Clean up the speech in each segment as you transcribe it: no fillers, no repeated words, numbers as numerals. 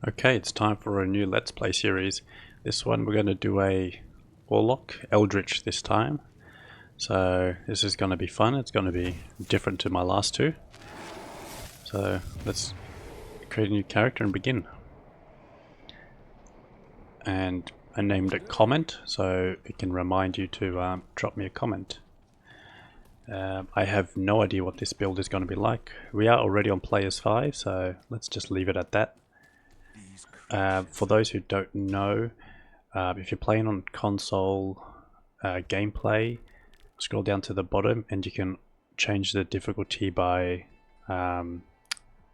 Okay, it's time for a new Let's Play series. This one we're going to do a Warlock, Eldritch this time. So this is going to be fun, it's going to be different to my last two. So let's create a new character and begin. And I named it Comment, so it can remind you to drop me a comment. I have no idea what this build is going to be like. We are already on Players 5, so let's just leave it at that. For those who don't know, if you're playing on console gameplay, scroll down to the bottom and you can change the difficulty by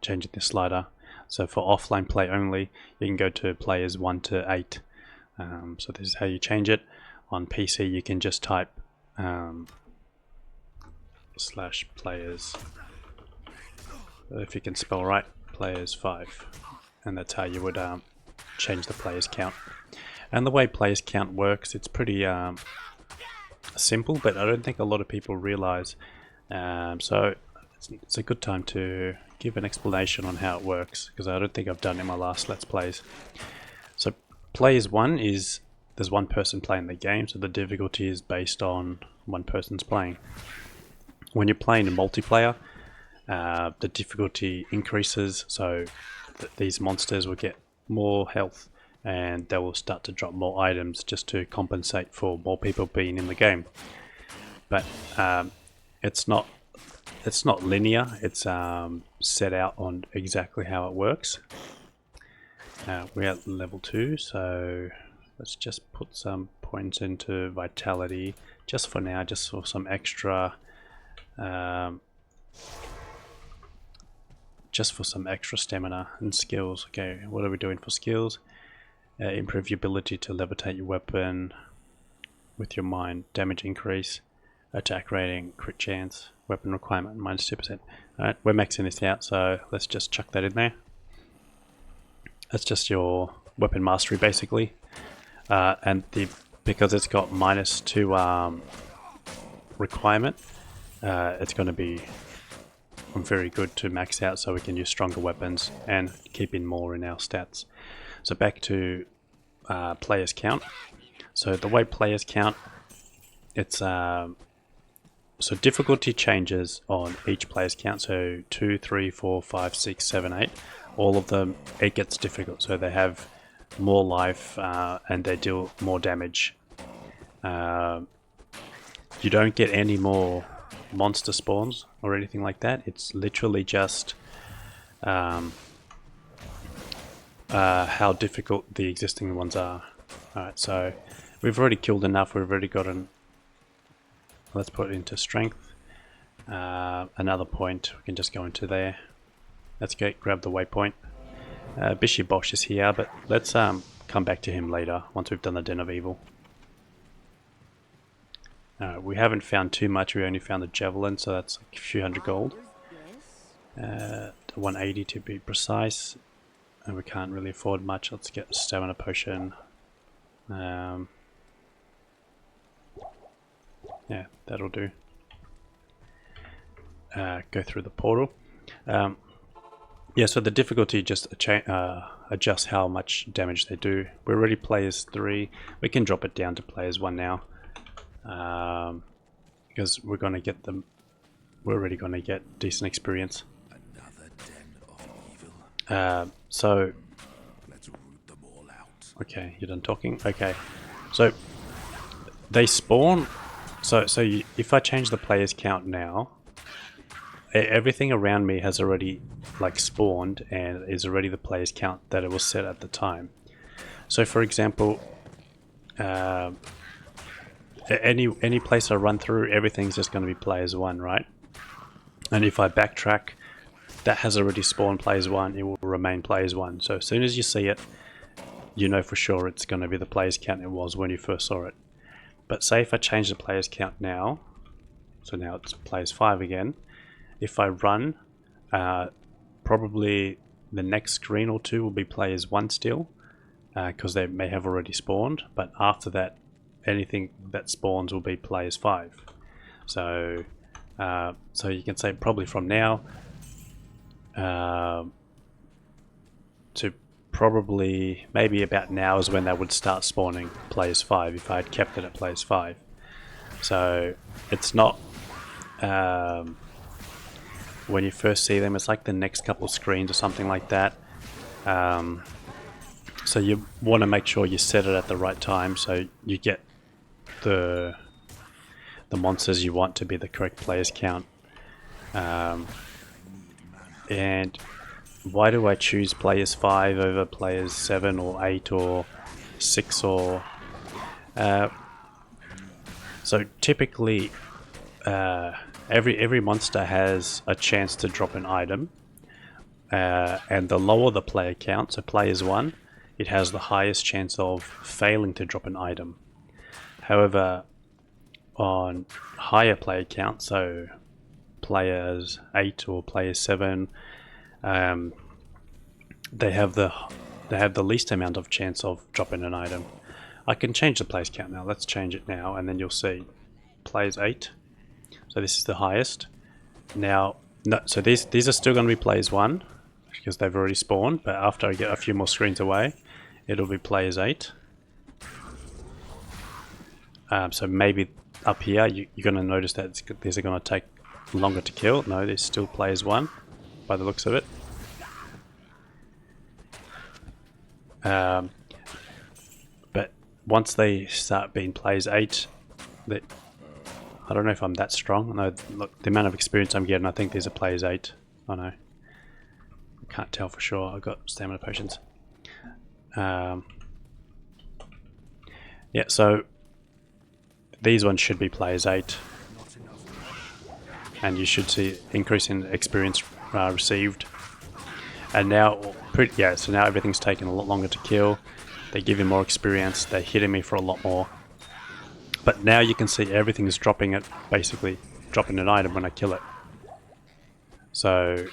changing the slider. So for offline play only, you can go to players 1 to 8. So this is how you change it. On PC you can just type /players, if you can spell right, players 5. And that's how you would change the players count. And the way players count works, it's pretty simple, but I don't think a lot of people realize. So it's a good time to give an explanation on how it works, because I don't think I've done it in my last Let's Plays. So players 1 is, there's one person playing the game, so the difficulty is based on one person's playing. When you're playing in multiplayer, the difficulty increases, so these monsters will get more health and they will start to drop more items just to compensate for more people being in the game. But it's not linear, it's set out on exactly how it works. We're at level 2, so let's just put some points into vitality just for now, just for some extra stamina and skills. Okay, what are we doing for skills? Improve your ability to levitate your weapon with your mind, damage increase, attack rating, crit chance, weapon requirement -2%. Alright, we're maxing this out, so let's just chuck that in there. That's just your weapon mastery basically. And because it's got -2 requirement, it's going to be very good to max out so we can use stronger weapons and keep in more in our stats. So back to players count. So the way players count, it's so difficulty changes on each player's count. So 2, 3, 4, 5, 6, 7, 8, all of them, it gets difficult. So they have more life and they deal more damage. You don't get any more monster spawns or anything like that. It's literally just how difficult the existing ones are. Alright, so we've already killed enough, we've already gotten, let's put it into strength. Another point, we can just go into there. Let's grab the waypoint. Bishi Bosh is here, but let's come back to him later once we've done the Den of Evil. We haven't found too much, we only found the javelin, so that's like a few hundred gold. 180 to be precise, and we can't really afford much. Let's get a stamina potion. Yeah, that'll do. Go through the portal. Yeah, so the difficulty just adjusts how much damage they do. We're already players 3, we can drop it down to players 1 now. Because we're going to get them, we're already going to get decent experience. Another den of evil. So Let's root them all out. okay, you're done talking. Okay, so they spawn. So if I change the players count now, everything around me has already like spawned and is already the players count that it was set at the time. So for example, any place I run through, everything's just going to be players 1, right? And if I backtrack, that has already spawned players 1, it will remain players 1. So as soon as you see it, you know for sure it's going to be the players count it was when you first saw it. But say if I change the players count now, so now it's players 5 again, if I run, probably the next screen or two will be players 1 still, because they may have already spawned, but after that, anything that spawns will be players 5. So so you can say probably from now to probably maybe about now is when they would start spawning players 5 if I had kept it at players 5. So it's not when you first see them, it's like the next couple screens or something like that. So you want to make sure you set it at the right time so you get the monsters you want to be the correct players count. And why do I choose players 5 over players 7 or 8 or 6 or... so typically every monster has a chance to drop an item, and the lower the player count, so players 1, it has the highest chance of failing to drop an item. However, on higher player count, so players 8 or players 7, they have the least amount of chance of dropping an item. I can change the players count now. Let's change it now, and then you'll see players 8. So this is the highest. Now, no, so these are still going to be players 1 because they've already spawned. But after I get a few more screens away, it'll be players 8. So maybe up here you're going to notice that these are going to take longer to kill. No, there's still players 1 by the looks of it. But once they start being players 8, I don't know if I'm that strong. No, look, the amount of experience I'm getting, I think these are players 8. I know. I can't tell for sure. I've got stamina potions. Yeah, so these ones should be players 8. And you should see increase in experience received. And now, so now everything's taking a lot longer to kill. They give you more experience. They're hitting me for a lot more. But now you can see everything is basically dropping an item when I kill it. So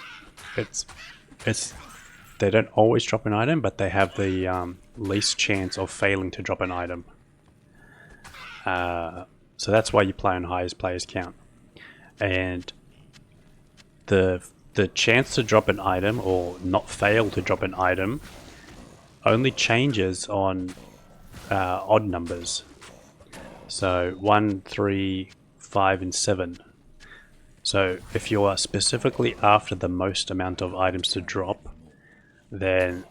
they don't always drop an item, but they have the least chance of failing to drop an item. So that's why you play on highest players count. And the chance to drop an item or not fail to drop an item only changes on odd numbers. So 1, 3, 5, and 7. So if you are specifically after the most amount of items to drop, then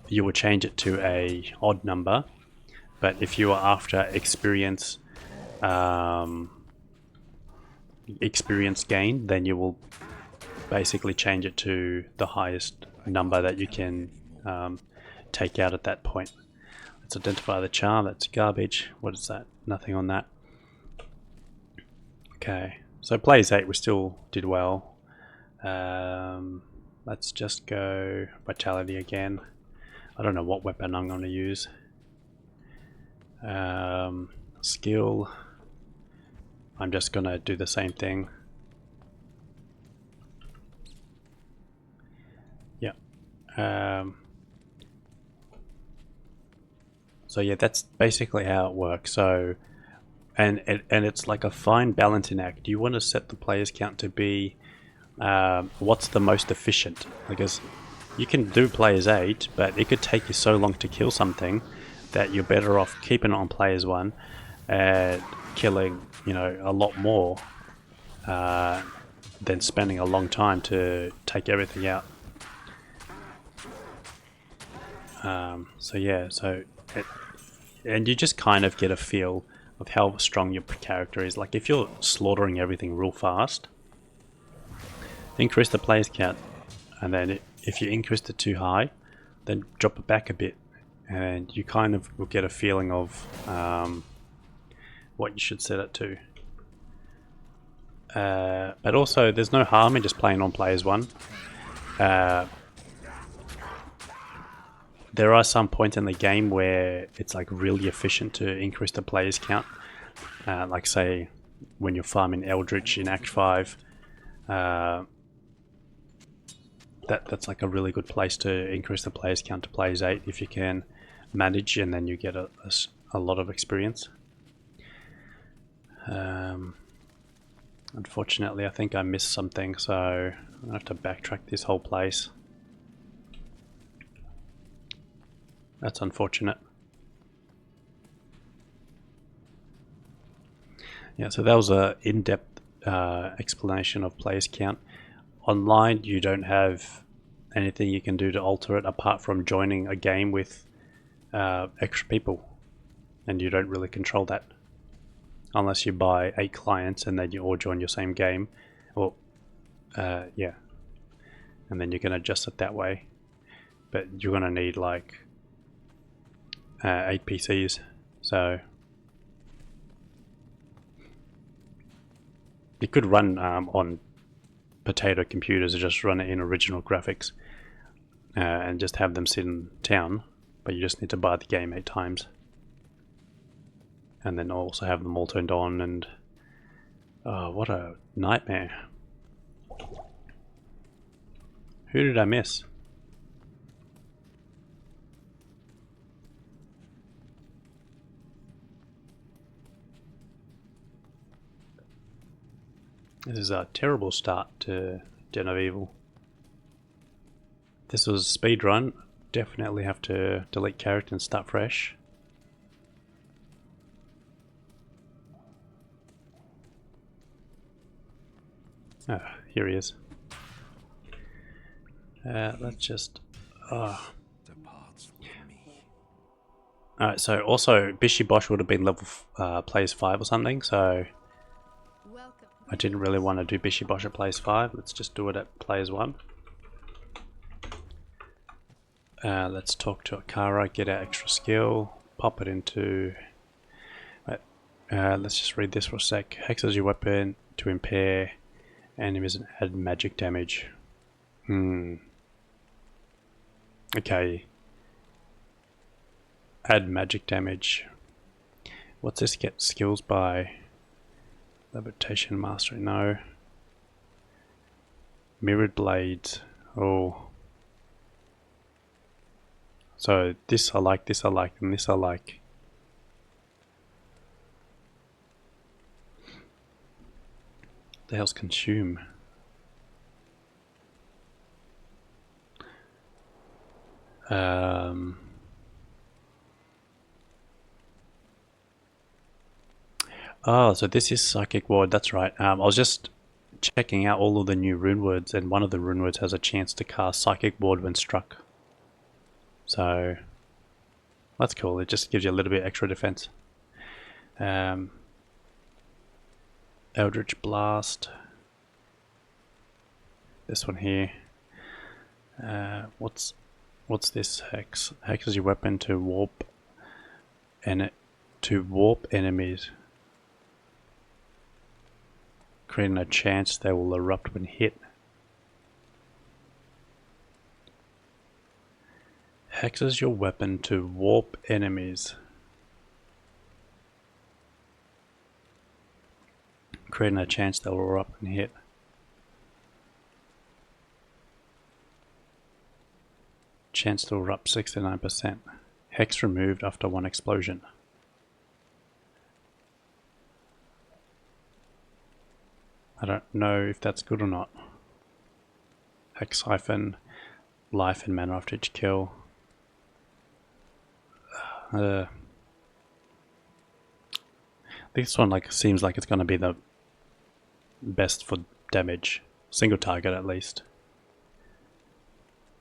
you will change it to a odd number. But if you are after experience gain, then you will basically change it to the highest number that you can take out at that point. Let's identify the charm. That's garbage. What is that? Nothing on that. Okay, so players 8 we still did well. Let's just go vitality again. I don't know what weapon I'm going to use. Skill. I'm just going to do the same thing. Yeah. So yeah, that's basically how it works. So, and it's like a fine balancing act. You want to set the players count to be what's the most efficient, because you can do players 8, but it could take you so long to kill something that you're better off keeping it on players 1 and killing, a lot more than spending a long time to take everything out. So yeah, and you just kind of get a feel of how strong your character is. Like if you're slaughtering everything real fast, increase the players count, and then if you increase it too high, then drop it back a bit, and you kind of will get a feeling of what you should set it to. But also, there's no harm in just playing on players 1. There are some points in the game where it's like really efficient to increase the players count. Like say when you're farming Eldritch in Act 5, that's like a really good place to increase the players count to players 8 if you can manage, and then you get a lot of experience. Unfortunately, I think I missed something, so I'm gonna have to backtrack this whole place. That's unfortunate. Yeah, so that was a in-depth explanation of players count. Online, you don't have anything you can do to alter it apart from joining a game with extra people, and you don't really control that unless you buy 8 clients and then you all join your same game. Well, yeah, and then you can adjust it that way. But you're gonna need like 8 PCs, so you could run on potato computers or just run it in original graphics and just have them sit in town, but you just need to buy the game 8 times and then also have them all turned on. And oh, what a nightmare. Who did I miss? This is a terrible start to Den of Evil. This was a speed run. Definitely have to delete character and start fresh. Oh, here he is. Let's just... Departs from me. Alright, so also Bishi Bosh would have been level plays 5 or something, so I didn't really want to do Bishi Bosh at plays 5. Let's just do it at players 1. Let's talk to Akara, get our extra skill, pop it into... let's just read this for a sec. Hexes your weapon to impair enemies and add magic damage. Okay. Add magic damage. What's this get? Skills by levitation mastery? No. Mirrored blades. Oh. So this I like, this I like, and this I like. What the hell's consume? Oh, so this is Psychic Ward, that's right. I was just checking out all of the new rune words, and one of the rune words has a chance to cast Psychic Ward when struck. So that's cool, it just gives you a little bit extra defense. Eldritch Blast. This one here. What's this hex? Hex is your weapon to warp enemies, creating a chance they will erupt when hit. Hex is your weapon to warp enemies, creating a chance they will erupt when hit. Chance to erupt 69%. Hex removed after 1 explosion. I don't know if that's good or not. Hex hyphen, life and mana after each kill. This one seems like it's gonna be the best for damage. Single target at least.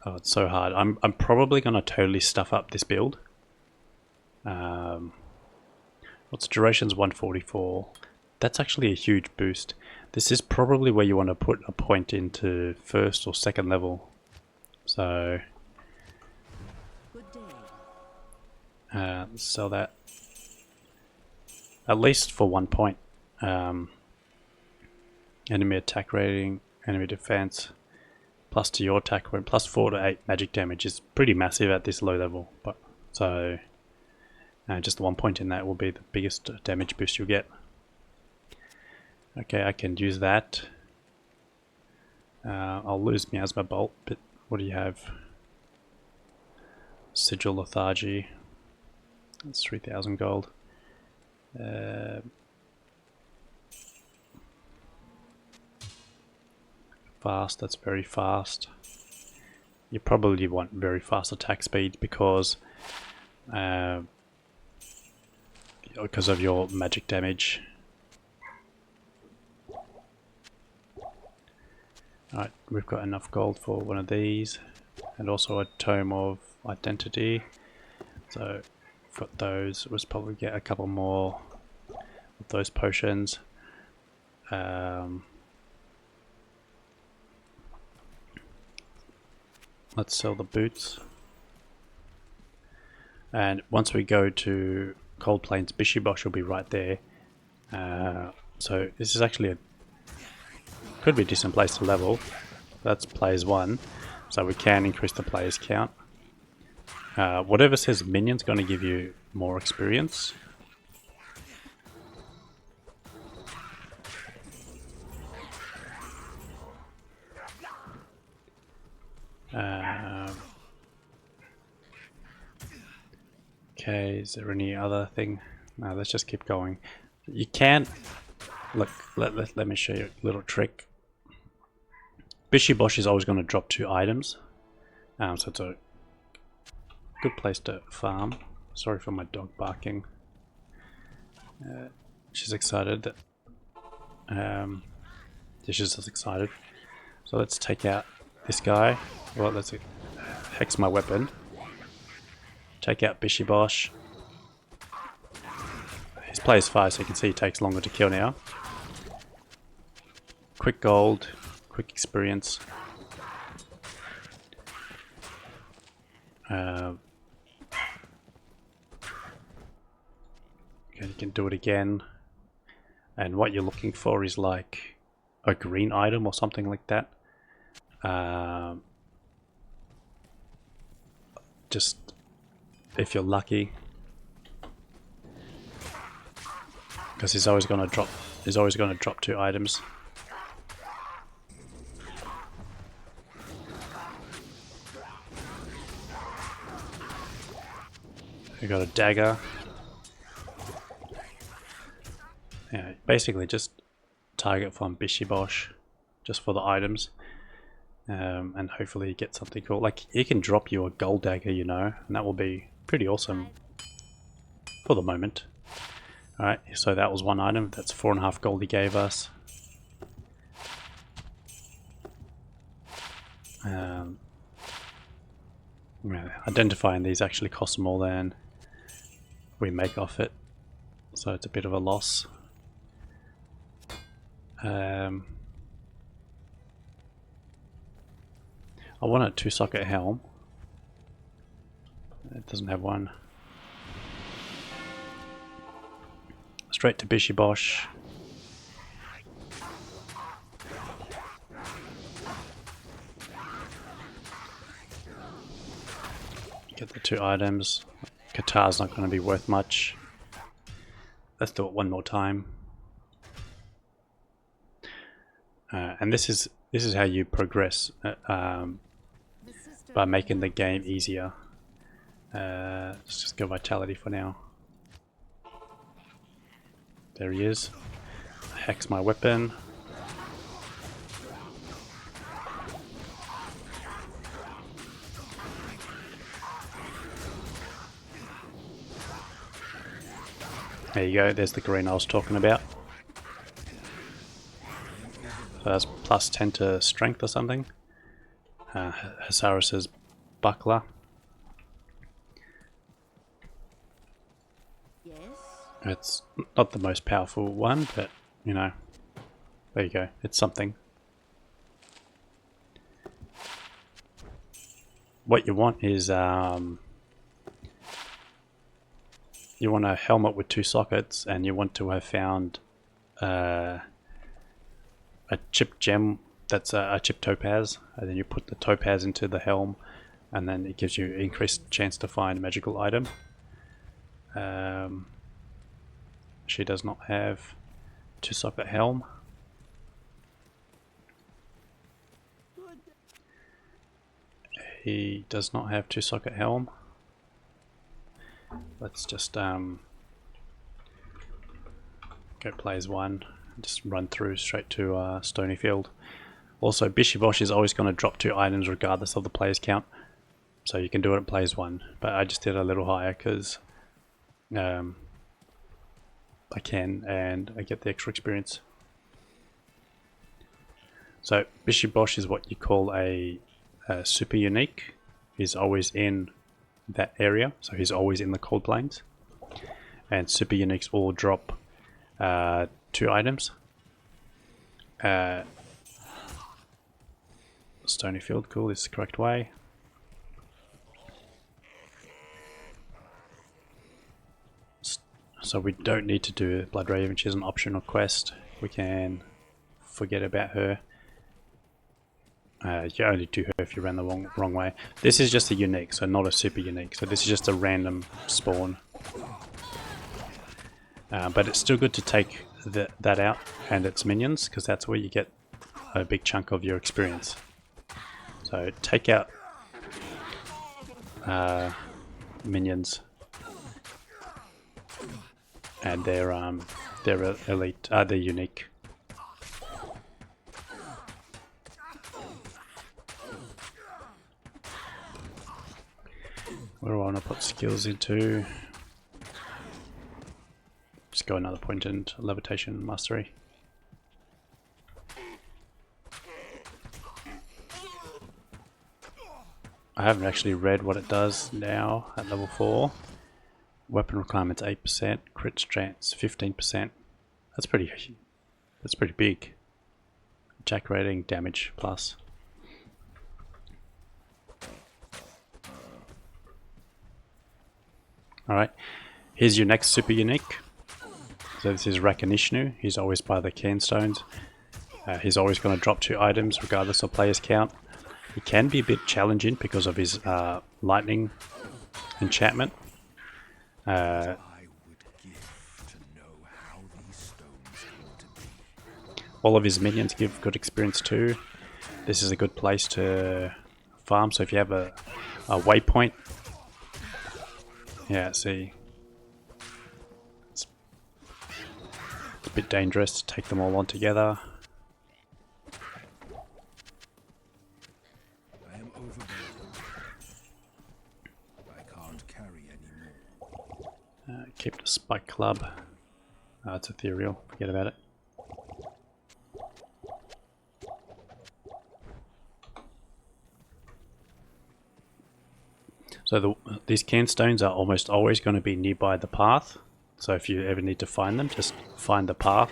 Oh, it's so hard. I'm probably gonna totally stuff up this build. What's duration's 144. That's actually a huge boost. This is probably where you want to put a point into first or second level. So sell that at least for 1 point. Enemy attack rating, enemy defense, plus to your attack when plus 4 to 8 magic damage is pretty massive at this low level. But so just 1 point in that will be the biggest damage boost you'll get. Okay, I can use that. I'll lose Miasma Bolt, but what do you have? Sigil Lethargy. That's 3,000 gold. Fast, that's very fast. you probably want very fast attack speed because of your magic damage. Alright, we've got enough gold for one of these, and also a tome of identity. So we've got those. We'll probably get a couple more of those potions. Let's sell the boots. And once we go to Cold Plains, Bishibosh will be right there. So this is actually could be a decent place to level. That's players 1, so we can increase the players count. Whatever says minion's going to give you more experience. Okay, is there any other thing? No, let's just keep going. You can look. Let me show you a little trick. Bishibosh is always going to drop 2 items, so it's a good place to farm. Sorry for my dog barking. She's excited. She's just excited. So let's take out this guy. Well, let's hex my weapon. Take out Bishibosh. His player's 5, so you can see he takes longer to kill now. Quick gold, quick experience. Okay, you can do it again. And what you're looking for is like a green item or something like that. Just if you're lucky, because he's always going to drop. He's always going to drop 2 items. We got a dagger. Yeah, basically just target from Bishibosh, just for the items. And hopefully you get something cool. Like, he can drop you a gold dagger, you know, and that will be pretty awesome for the moment. Alright, so that was 1 item. That's 4.5 gold he gave us. Yeah, identifying these actually costs more than we make off it, so it's a bit of a loss. I want a 2-socket helm. It doesn't have one. Straight to Bishibosh. Get the 2 items. Katar's not going to be worth much. Let's do it one more time. And this is how you progress by making the game easier. Let's just go vitality for now. There he is. Hex my weapon. There you go, there's the green I was talking about. So that's plus 10 to strength or something. Hasaris's buckler. Yes. It's not the most powerful one, but you know, there you go, it's something. What you want is you want a helmet with 2 sockets, and you want to have found a chip gem that's a chip topaz, and then you put the topaz into the helm, and then it gives you increased chance to find a magical item. She does not have 2-socket helm. He does not have 2-socket helm. Let's just go players 1, just run through straight to Stonyfield. Also, Bishibosh is always going to drop 2 items regardless of the player's count. So you can do it at players 1, but I just did a little higher because I can, and I get the extra experience. So Bishibosh is what you call a super unique. He's always in that area, so he's always in the cold plains. And super uniques all drop 2 items. Stony Field, cool, this is the correct way. So we don't need to do Blood Raven, she's an optional quest. We can forget about her. You only do her if you ran the wrong way. This is just a unique, so not a super unique. So this is just a random spawn. But it's still good to take that out and its minions, because that's where you get a big chunk of your experience. So take out minions, and they're elite. They're unique. Where do I want to put skills into? Just go another point in levitation mastery. I haven't actually read what it does now at level 4. Weapon requirements 8%, crit chance 15%. That's pretty big. Attack rating, damage plus. Alright, here's your next super unique. So this is Rakanishnu. He's always by the cairnstones. He's always going to drop 2 items regardless of player's count. He can be a bit challenging because of his lightning enchantment. All of his minions give good experience too. This is a good place to farm. So if you have a waypoint, yeah, see, it's a bit dangerous to take them all on together. I am overburdened. I can't carry anymore. Keep the spike club. It's ethereal. Forget about it. So these cairnstones are almost always going to be nearby the path. So if you ever need to find them, just find the path,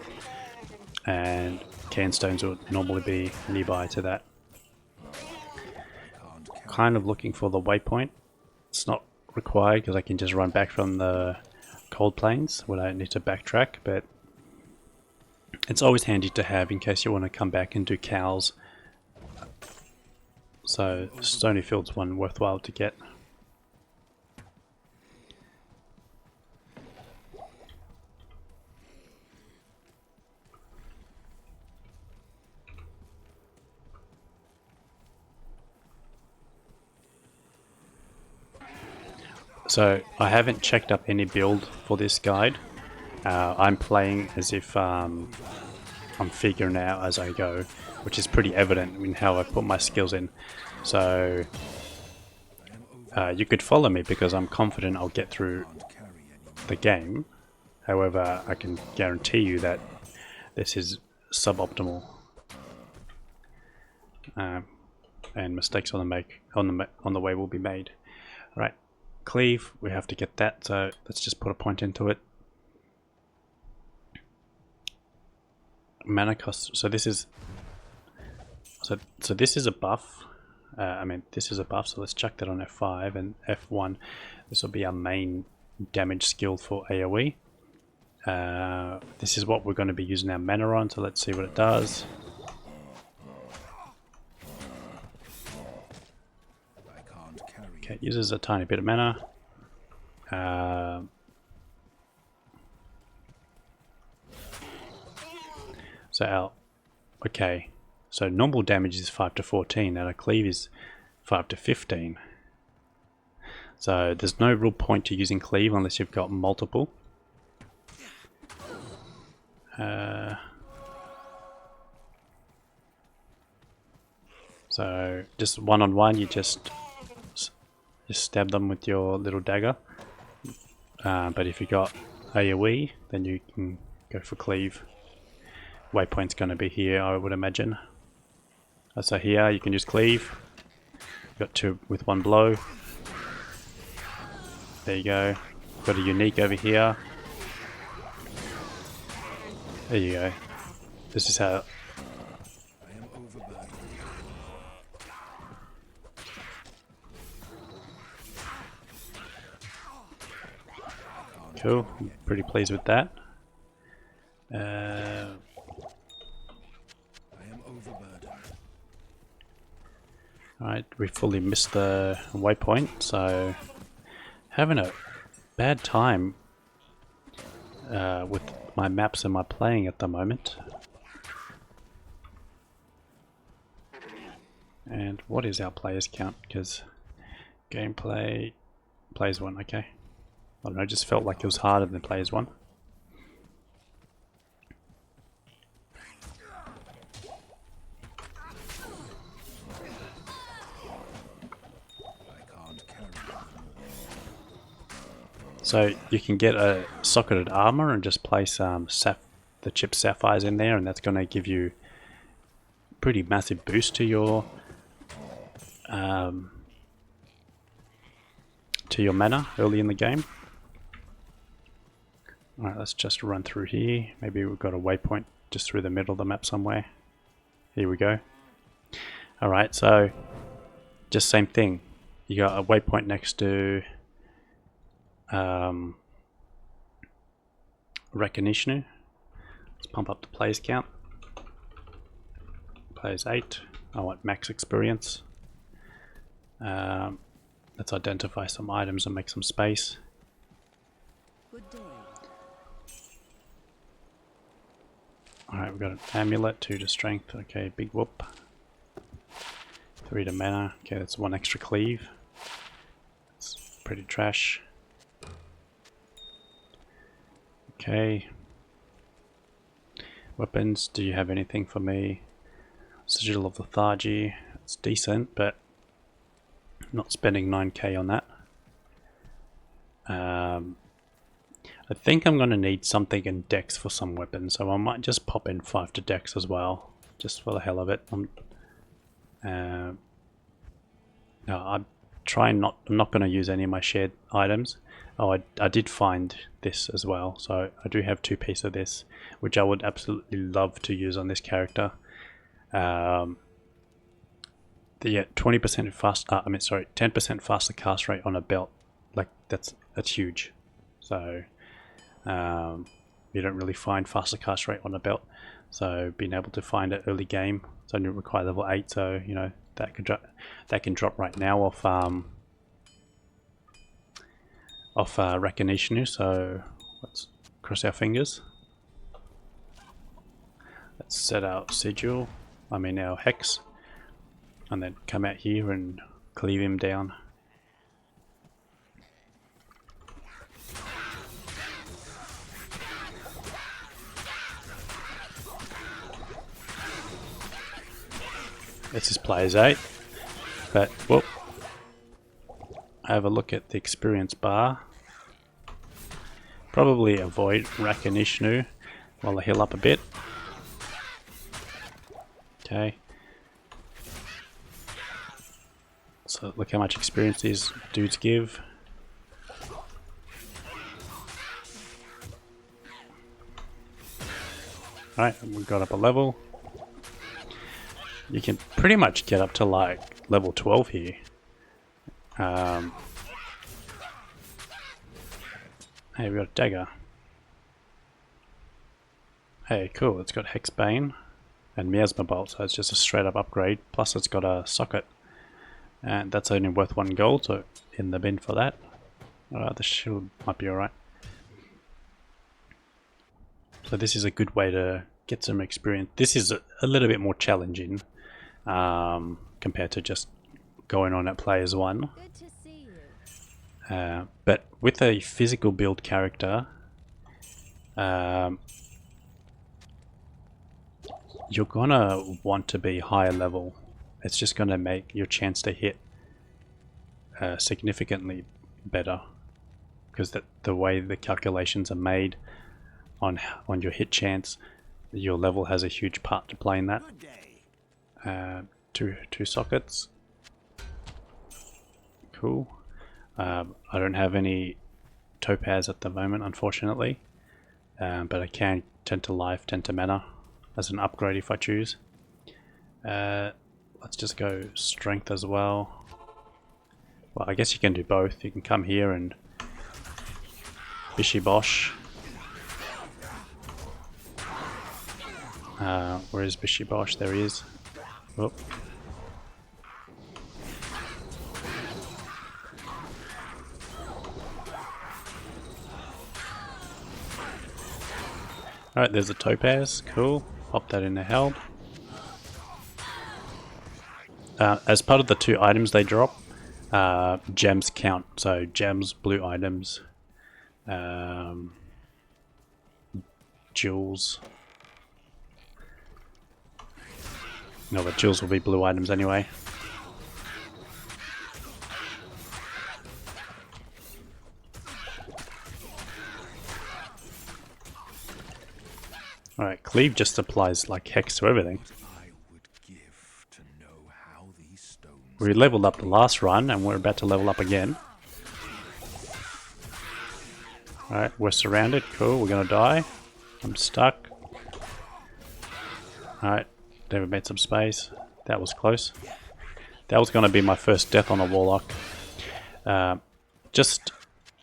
and cairnstones would normally be nearby to that. Kind of looking for the waypoint. It's not required because I can just run back from the cold plains when I need to backtrack, but it's always handy to have in case you want to come back and do cows. So Stony Field's one worthwhile to get. So I haven't checked up any build for this guide. I'm playing as if I'm figuring out as I go, which is pretty evident in how I put my skills in. So you could follow me because I'm confident I'll get through the game. However, I can guarantee you that this is suboptimal, and mistakes on the way will be made. All right. Cleave, we have to get that, so let's just put a point into it. Mana cost, so this is this is a buff. This is a buff, so let's chuck that on F5 and F1. This will be our main damage skill for AoE. This is what we're going to be using our mana on, so let's see what it does. Okay, it uses a tiny bit of mana. So normal damage is 5 to 14, and a cleave is 5 to 15. So there's no real point to using cleave unless you've got multiple. So just one-on-one, you just stab them with your little dagger. But if you got AoE, then you can go for cleave. Waypoint's going to be here, I would imagine. So here you can just cleave. Got two with one blow. There you go. Got a unique over here. There you go. This is how. I am overburdened. Cool. I'm pretty pleased with that. I am overburdened. Alright, we fully missed the waypoint, so having a bad time with my maps and my playing at the moment. And what is our players count? Because gameplay, players 1, okay. I don't know, just felt like it was harder than players 1. So you can get a socketed armor and just place the chip sapphires in there, and that's going to give you pretty massive boost to your mana early in the game. Alright, let's just run through here. Maybe we've got a waypoint just through the middle of the map somewhere. Here we go. Alright, so just same thing. You got a waypoint next to recognition. Let's pump up the players count. Players 8. I want max experience. Let's identify some items and make some space. Good day. Alright, we've got an amulet, 2 to strength. Okay, big whoop. 3 to mana. Okay, that's 1 extra cleave. It's pretty trash. Okay. Weapons, do you have anything for me? Sigil of Lethargy, it's decent, but not spending 9k on that. I think I'm going to need something in Dex for some weapons, so I might just pop in 5 to Dex as well, just for the hell of it. No, I'm not going to use any of my shared items. Oh, I did find this as well, so I do have 2 pieces of this, which I would absolutely love to use on this character. Yeah, 20% faster. 10% faster cast rate on a belt. Like that's huge. So you don't really find faster cast rate on a belt. So being able to find it early game, it's only require level 8. So you know that can drop right now off recognition. So let's cross our fingers. Let's set our sigil. Our hex. And then come out here and cleave him down. This is players 8. But, whoop. Have a look at the experience bar. Probably avoid Rakanishnu while I heal up a bit. Okay. So look how much experience these dudes give. Alright, we got up a level. You can pretty much get up to like level 12 here. Hey, we got a dagger. Hey, cool, it's got Hexbane and Miasma Bolt, so it's just a straight up upgrade. Plus it's got a socket. And that's only worth 1 gold, so in the bin for that. The shield might be alright. So this is a good way to get some experience. This is a little bit more challenging compared to just going on at players 1. Good to see you. But with a physical build character, you're gonna want to be higher level it's just going to make your chance to hit significantly better, because the way the calculations are made on your hit chance, your level has a huge part to play in that. Two sockets. Cool. I don't have any topaz at the moment, unfortunately, but I can 10 to life, 10 to mana as an upgrade if I choose. Let's just go strength as well. Well, I guess you can do both. You can come here and bishy bosh. Where is bishy bosh? There he is. Oh. Alright, there's a topaz. Cool. Pop that in the held. As part of the 2 items they drop, gems count. So gems, blue items, jewels. No, but jewels will be blue items anyway. Alright, cleave just applies like hex to everything. I would give to know how these stones. We leveled up the last run and we're about to level up again. Alright, we're surrounded. Cool, we're gonna die. I'm stuck. Alright, David made some space. That was close. That was gonna be my first death on a Warlock. I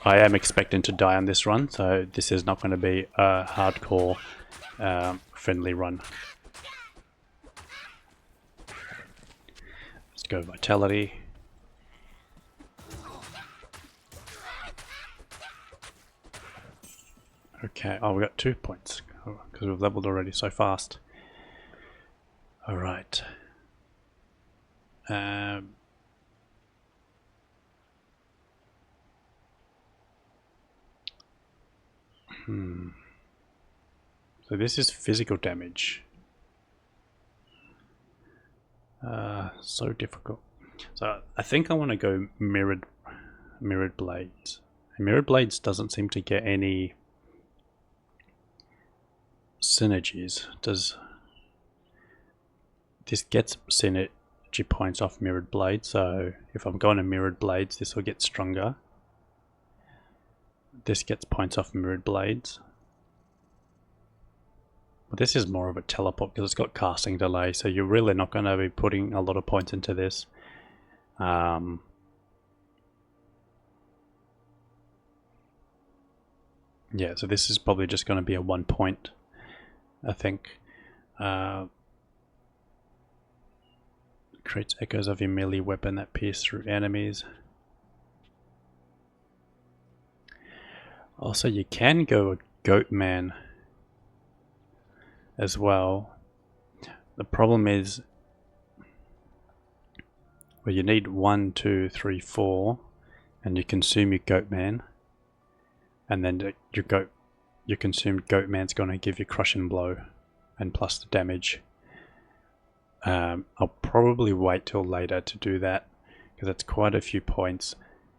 am expecting to die on this run, so this is not going to be a hardcore friendly run. Let's go vitality. Okay, oh, we got 2 points because we've leveled already so fast. Alright. So this is physical damage. So difficult. So I think I want to go mirrored blades. And mirrored blades doesn't seem to get any synergies. This gets synergy points off mirrored blades, so if I'm going to mirrored blades, this will get stronger. This gets points off mirrored blades. But this is more of a teleport because it's got casting delay, so you're really not going to be putting a lot of points into this. Yeah, so this is probably just going to be a 1 point, I think. Creates echoes of your melee weapon that pierce through enemies. Also, you can go a goat man as well. The problem is, well, you need 1, 2, 3, 4, and you consume your goat man, and then your consumed goat man's going to give you crushing blow and plus the damage. I'll probably wait till later to do that because it's quite a few points,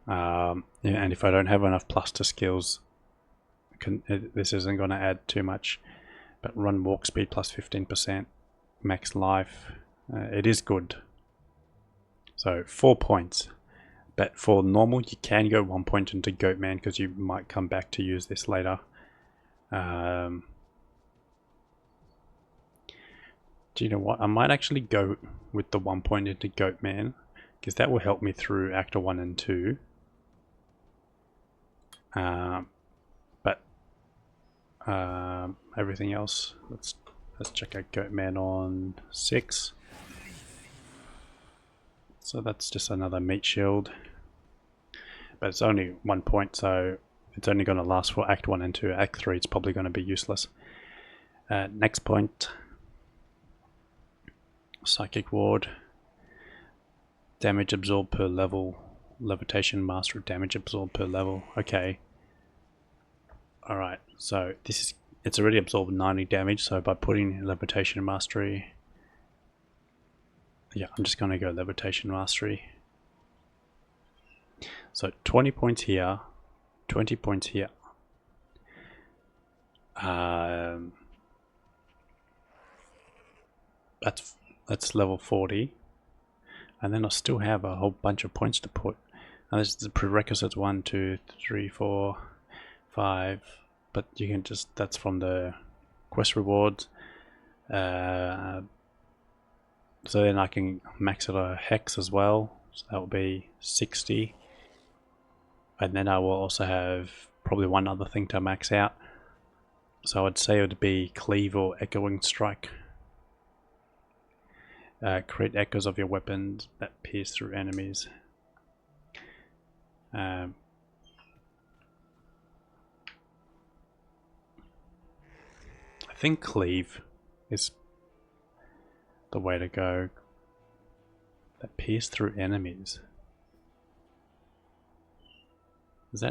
and if I don't have enough plus to skills, this isn't going to add too much. But run walk speed plus 15%, max life, it is good. So 4 points, but for normal you can go 1 point into goat man because you might come back to use this later. Do you know what? I might actually go with the 1 point into goat man because that will help me through Act 1 and 2. But everything else, let's check out goat man on 6. So that's just another meat shield, but it's only 1 point, so it's only going to last for Act 1 and 2. Act 3 it's probably going to be useless. Next point, Psychic Ward, damage absorbed per level, levitation mastery, damage absorbed per level. Okay, alright, so it's already absorbed 90 damage, so by putting levitation mastery, Yeah, I'm just going to go Levitation Mastery. So 20 points here, 20 points here. That's level 40. And then I still have a whole bunch of points to put. And this is the prerequisites 1, 2, 3, 4, 5. But you can just, that's from the quest rewards. So then I can max it a hex as well. So that will be 60. And then I will also have probably one other thing to max out. So I'd say it would be Cleave or Echoing Strike. Create echoes of your weapons that pierce through enemies. I think Cleave is the way to go. That pierce through enemies. Is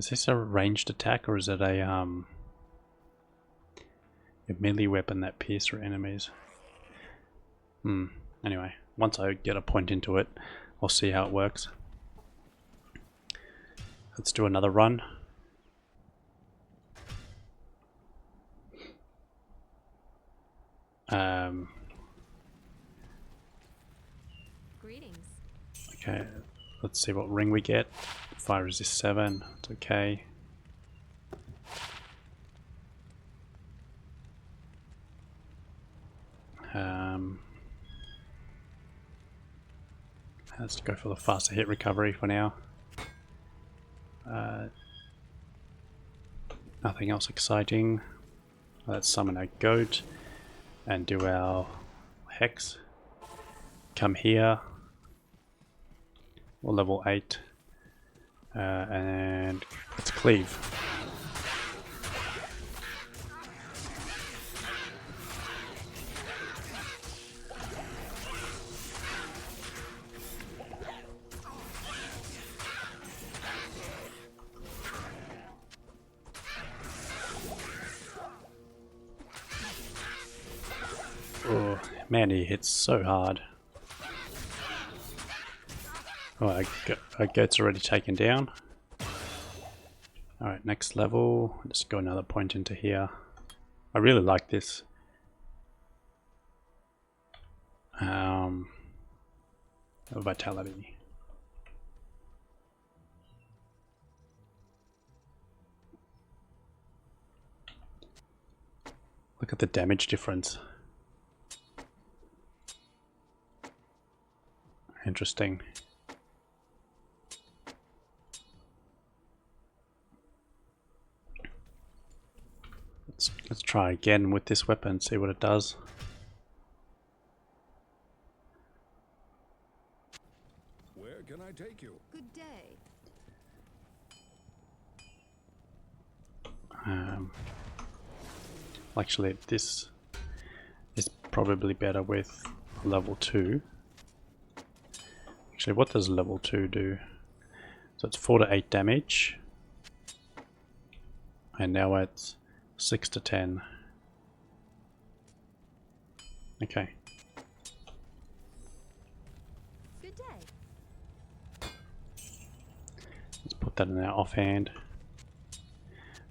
this a ranged attack, or is it a melee weapon that pierces through enemies? Anyway, once I get a point into it, I'll see how it works. Let's do another run. Greetings. Okay, let's see what ring we get. Fire resist 7, it's okay. Let's go for the faster hit recovery for now. Nothing else exciting. Let's summon our goat and do our hex. Come here. We'll level 8. And let's cleave. Oh, man, he hits so hard. Oh, our goat's already taken down. Alright, next level. Just go another point into here. I really like this. Vitality. Look at the damage difference. Interesting. Let's try again with this weapon, see what it does. Where can I take you? Good day. Actually, this is probably better with level 2. Actually, what does level 2 do? So it's 4 to 8 damage. And now it's 6 to 10. Okay. Good day. Let's put that in our offhand.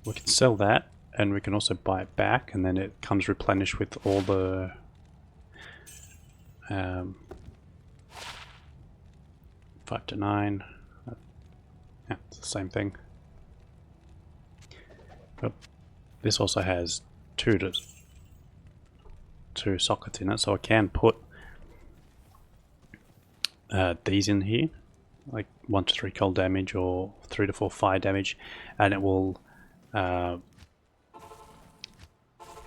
We can sell that, and we can also buy it back, and then it comes replenished with all the .5 to 9. Yeah, it's the same thing. But this also has two sockets in it, so I can put these in here, like 1 to 3 cold damage or 3 to 4 fire damage, and it will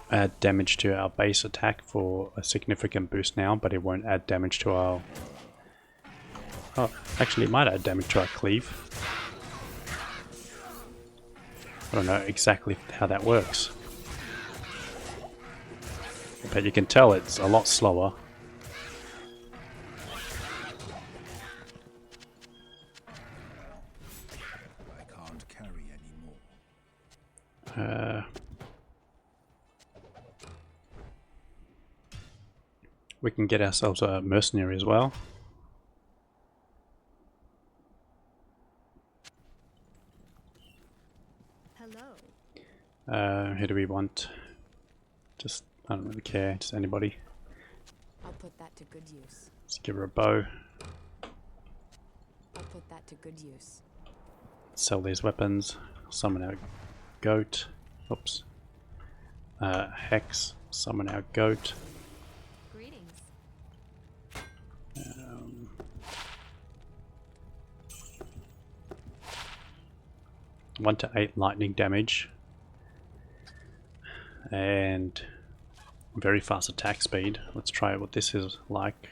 add damage to our base attack for a significant boost now, but it won't add damage to our... Oh, actually it might add damage to our cleave. I don't know exactly how that works. But you can tell it's a lot slower. I can't carry anymore. We can get ourselves a mercenary as well. Hello. Who do we want? Just, I don't really care, just anybody. I'll put that to good use. Just give her a bow. I'll put that to good use. Sell these weapons. Summon our goat. Oops. Hex. Summon our goat. Greetings. 1 to 8 lightning damage. And very fast attack speed. Let's try what this is like.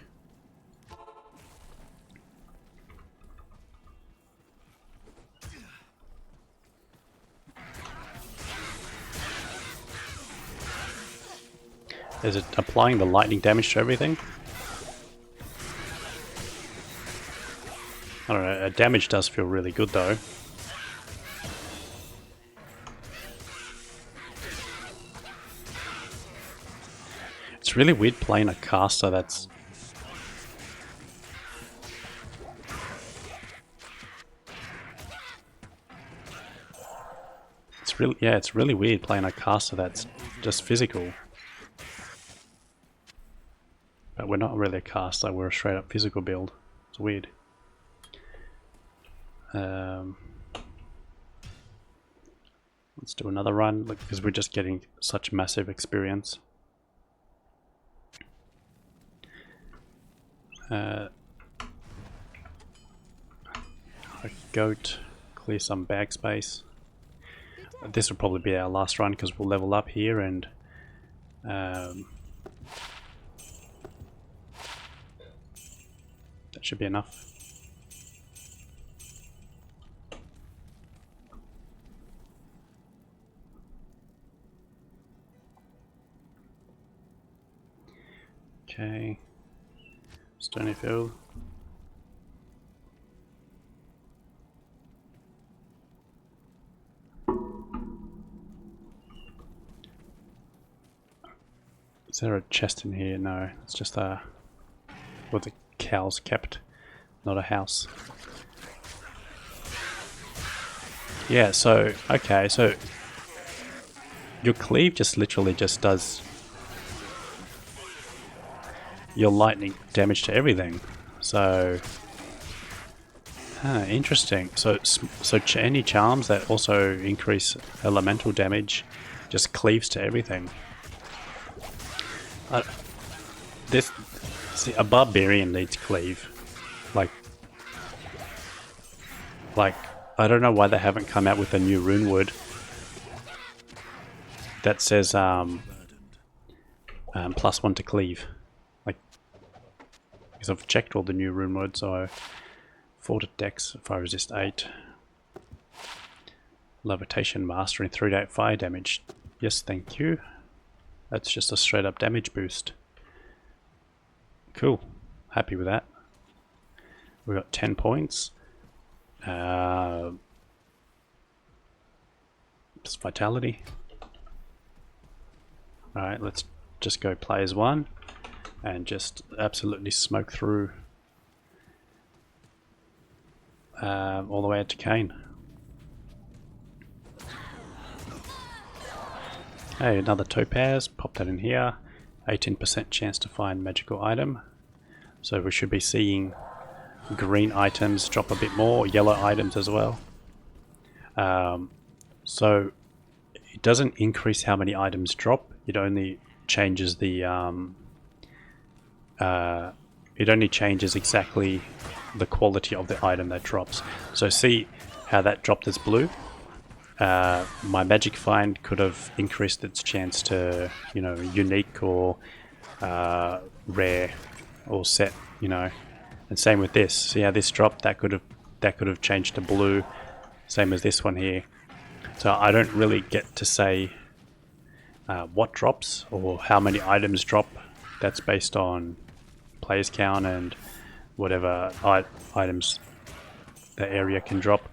Is it applying the lightning damage to everything? I don't know, damage does feel really good though. It's really weird playing a caster that's... it's really weird playing a caster that's just physical. But we're not really a caster, we're a straight up physical build. It's weird. Let's do another run, because we're just getting such massive experience. A goat, clear some bag space. This will probably be our last run because we'll level up here and that should be enough. Okay, Stonyfield. Is there a chest in here? No, it's just where the cows kept, not a house. Yeah, so, okay, so your cleave just literally just does your lightning damage to everything. So, interesting. So any charms that also increase elemental damage just cleaves to everything. See, a barbarian needs cleave. Like, I don't know why they haven't come out with a new rune word that says +1 to cleave. Like, because I've checked all the new rune words, so 4 to dex, fire resist 8. Levitation mastery, 3 to 8 fire damage. Yes, thank you. That's just a straight up damage boost. Cool. Happy with that. We got 10 points. Just vitality. Alright, let's just go players 1 and just absolutely smoke through all the way out to Kane. Hey, another topaz, pop that in here. 18% chance to find magical item. So we should be seeing green items drop a bit more, yellow items as well. So it doesn't increase how many items drop, it only changes the it only changes exactly the quality of the item that drops. So see how that dropped as blue? My magic find could have increased its chance to, you know, unique or rare or set, you know. And same with this. See how this dropped? That could have changed to blue. Same as this one here. So I don't really get to say what drops or how many items drop. That's based on players count and whatever items the area can drop.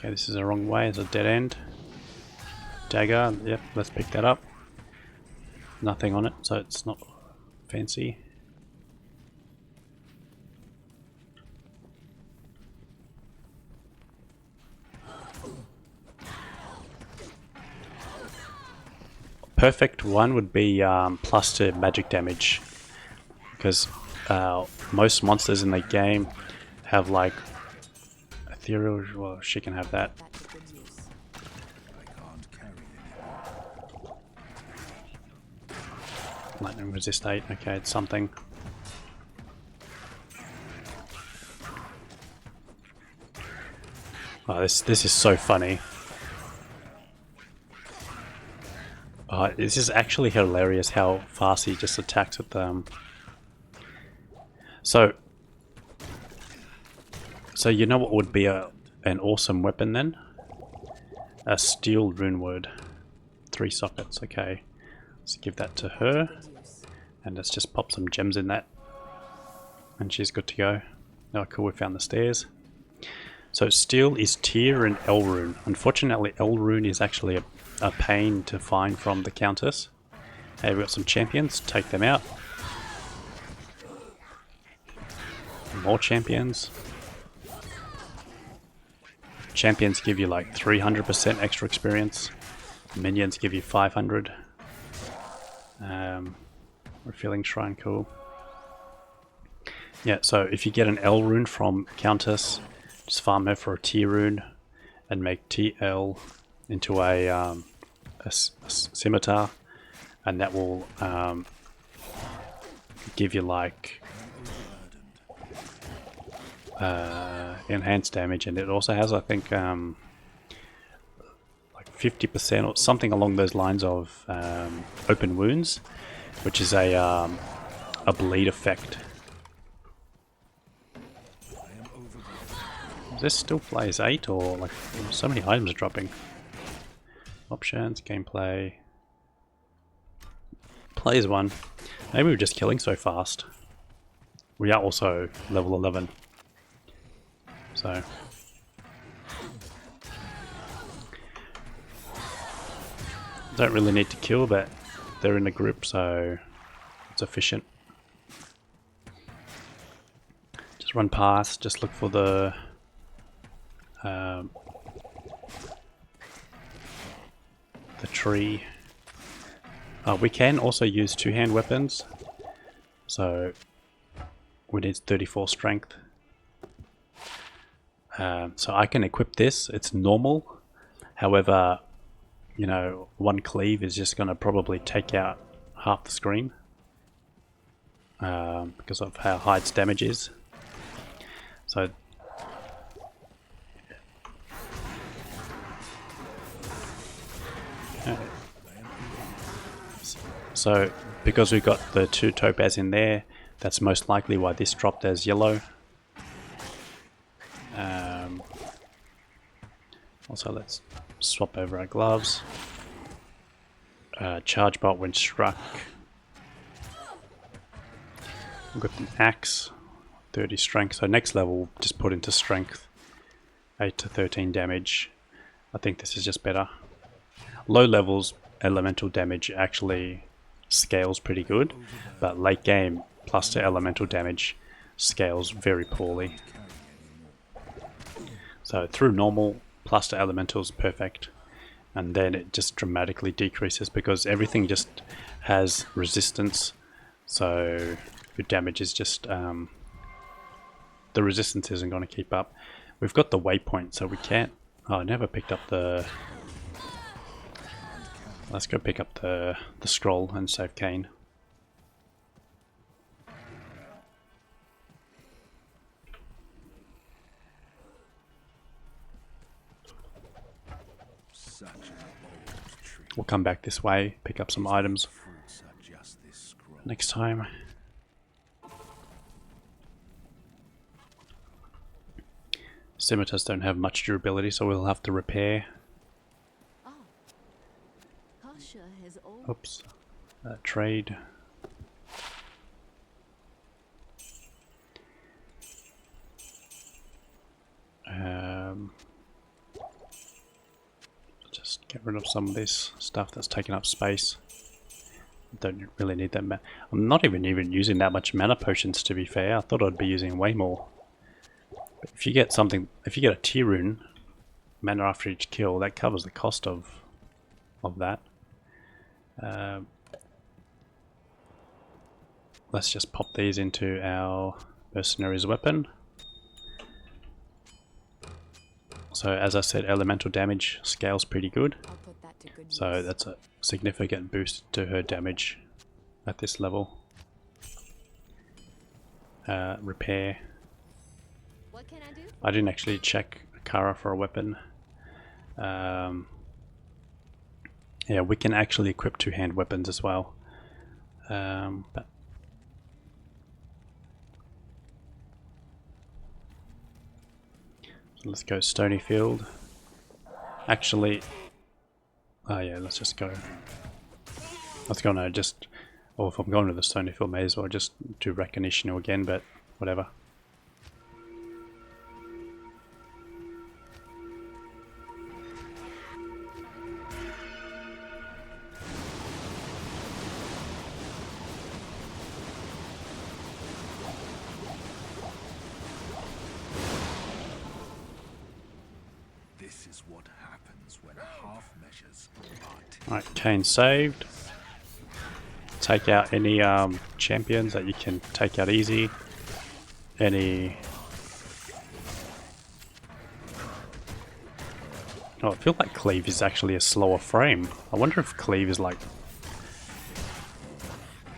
Okay, this is the wrong way. It's a dead end. Dagger. Yep, let's pick that up. Nothing on it, so it's not fancy. Perfect one would be plus to magic damage, because most monsters in the game have like ethereal. Well, she can have that. That to good use. I can't carry anymore. Lightning resist 8. Okay, it's something. Oh, this is so funny. This is actually hilarious how fast he just attacks with them. So you know what would be an awesome weapon then? A steel rune word. 3 sockets, okay. Let's give that to her. Good use. And let's just pop some gems in that. And she's good to go. Oh cool, we found the stairs. So steel is tier and L rune. Unfortunately L rune is actually a pain to find from the Countess. Hey, we've got some champions, take them out. More champions. Champions give you like 300% extra experience. Minions give you 500. Refilling shrine, cool. Yeah, so if you get an L rune from Countess, just farm her for a T rune and make TL into a scimitar, and that will give you like enhanced damage, and it also has, I think, like 50% or something along those lines of open wounds, which is a bleed effect. Is this still plays 8 or like so many items are dropping? Options, gameplay. Plays 1. Maybe we're just killing so fast. We are also level 11. So don't really need to kill, but they're in a group, so it's efficient. Just run past, just look for the tree. We can also use 2-hand weapons, so we need 34 strength. So I can equip this. It's normal. However, you know, 1 cleave is just going to probably take out half the screen because of how high its damage is. So because we've got the 2 topaz in there, that's most likely why this dropped as yellow. Also, let's swap over our gloves. Charge bolt when struck. We've got an axe, 30 strength. So next level, just put into strength, 8 to 13 damage. I think this is just better. Low levels, elemental damage actually scales pretty good, but late game plus to elemental damage scales very poorly. So through normal, plus to elemental is perfect, and then it just dramatically decreases because everything just has resistance, so your damage is just the resistance isn't going to keep up. We've got the waypoint, so we can't. Oh, I never picked up the. Let's go pick up the scroll and save Kane. Such an old tree. We'll come back this way, pick up some items Fruits are just this scroll. next time. Scimitars don't have much durability, so we'll have to repair. Oh. Kasha has all Oops. Trade. rid of some of this stuff that's taking up space. Don't really need that. I'm not even using that much mana potions, to be fair. I thought I'd be using way more. But if you get something, if you get a tier rune, mana after each kill, that covers the cost of that. Let's just pop these into our mercenary's weapon. So as I said, elemental damage scales pretty good. I'll put that to good So use. that's a significant boost to her damage at this level. Repair. What can I do? I didn't actually check Kara for a weapon. Yeah, we can actually equip two-hand weapons as well. But so let's go Stony Field. Actually, oh yeah, let's just go. Let's go no, just. Or if I'm going to the Stony Field, may as well just do Recognition again, but whatever. This is what happens when half measures are Alright, Kane saved. Take out any champions that you can take out easy. Any... Oh, I feel like Cleave is actually a slower frame. I wonder if Cleave is like...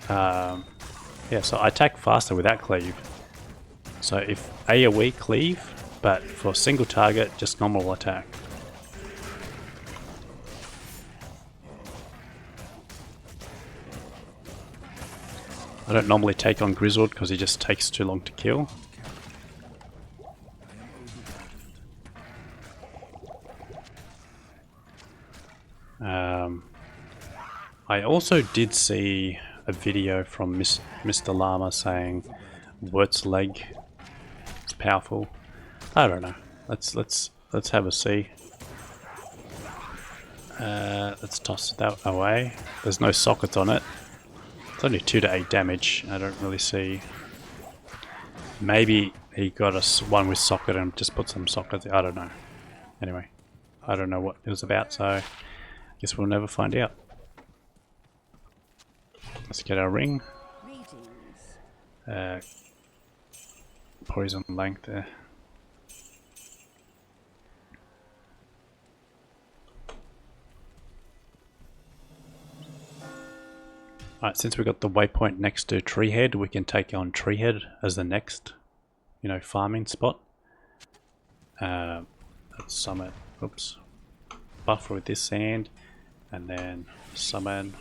yeah, so I attack faster without Cleave. So if AoE Cleave, but for single target, just normal attack. I don't normally take on Grizzled because he just takes too long to kill. I also did see a video from Mr. Llama saying Wirt's leg is powerful. I don't know. Let's have a see. Let's toss that away. There's no sockets on it. It's only 2 to 8 damage. I don't really see. Maybe he got us one with socket and just put some sockets. I don't know. Anyway, I don't know what it was about, so I guess we'll never find out. Let's get our ring. Poison length there. Alright, since we got the waypoint next to Treehead, we can take on Treehead as the next, farming spot. Let's summon, oops, buffer with this sand, and then summon,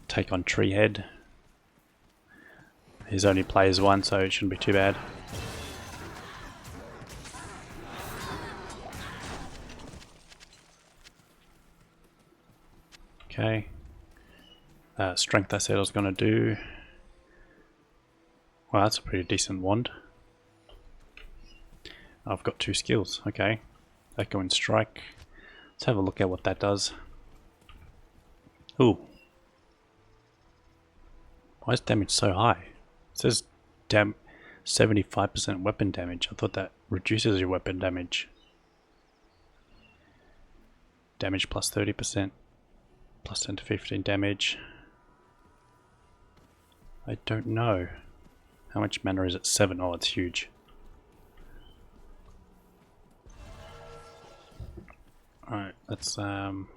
take on Treehead. He's only plays one, so it shouldn't be too bad. Okay. Strength I said I was going to do. Well, that's a pretty decent wand. I've got 2 skills. Okay. Echo and Strike. Let's have a look at what that does. Ooh. Why is damage so high? It says 75% weapon damage. I thought that reduces your weapon damage. Damage plus 30%. Plus 10 to 15 damage. I don't know. How much mana is it? 7. Oh, it's huge. Alright, let's F1,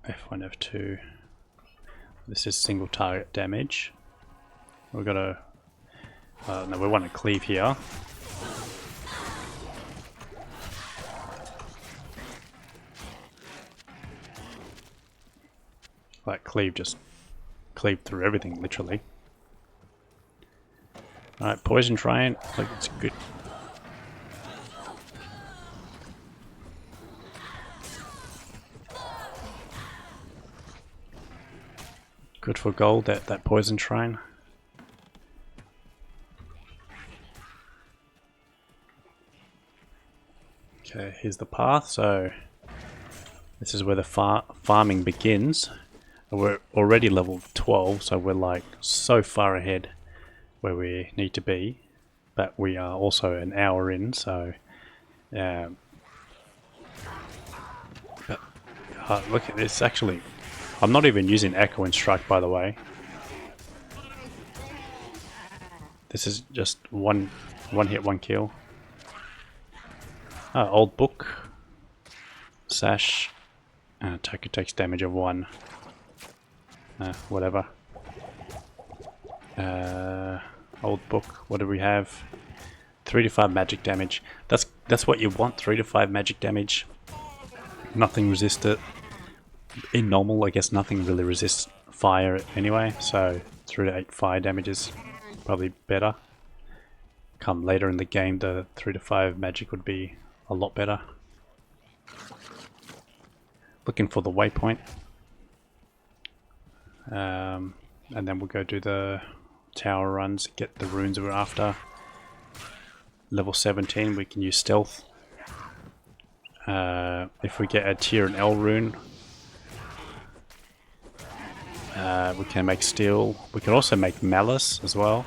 F2. This is single target damage. We've got to... no, we want to cleave here. Like cleave, just cleave through everything, literally. Alright, Poison Train, like it's good. Good for gold, that Poison Train. Okay, here's the path. So this is where the farming begins. We're already level 12, so we're like so far ahead where we need to be. But we are also an hour in, so but, look at this. Actually, I'm not even using Echo and Strike, by the way. This is just one hit, one kill. Old book. Sash. Attacker takes damage of 1. Whatever. Old book. What do we have? 3 to 5 magic damage. That's what you want. 3 to 5 magic damage. Nothing resists it. In normal, I guess nothing really resists fire anyway. So 3 to 8 fire damage is probably better. Come later in the game, the 3 to 5 magic would be a lot better. Looking for the waypoint. And then we'll go do the tower runs, get the runes we're after. Level 17, we can use stealth. If we get a tier and L rune, we can make steel. We can also make malice as well.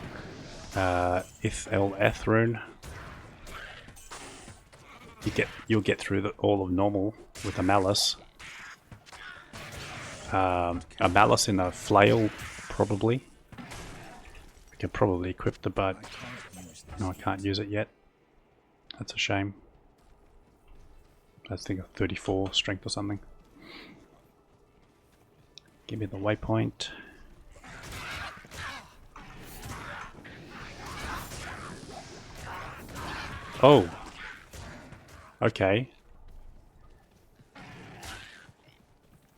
If L Eth rune, you'll get through all of normal with a malice. A malice in a flail, probably. We can probably equip the bud. No, I can't use it yet. That's a shame. I think a 34 strength or something. Give me the waypoint. Oh. Okay.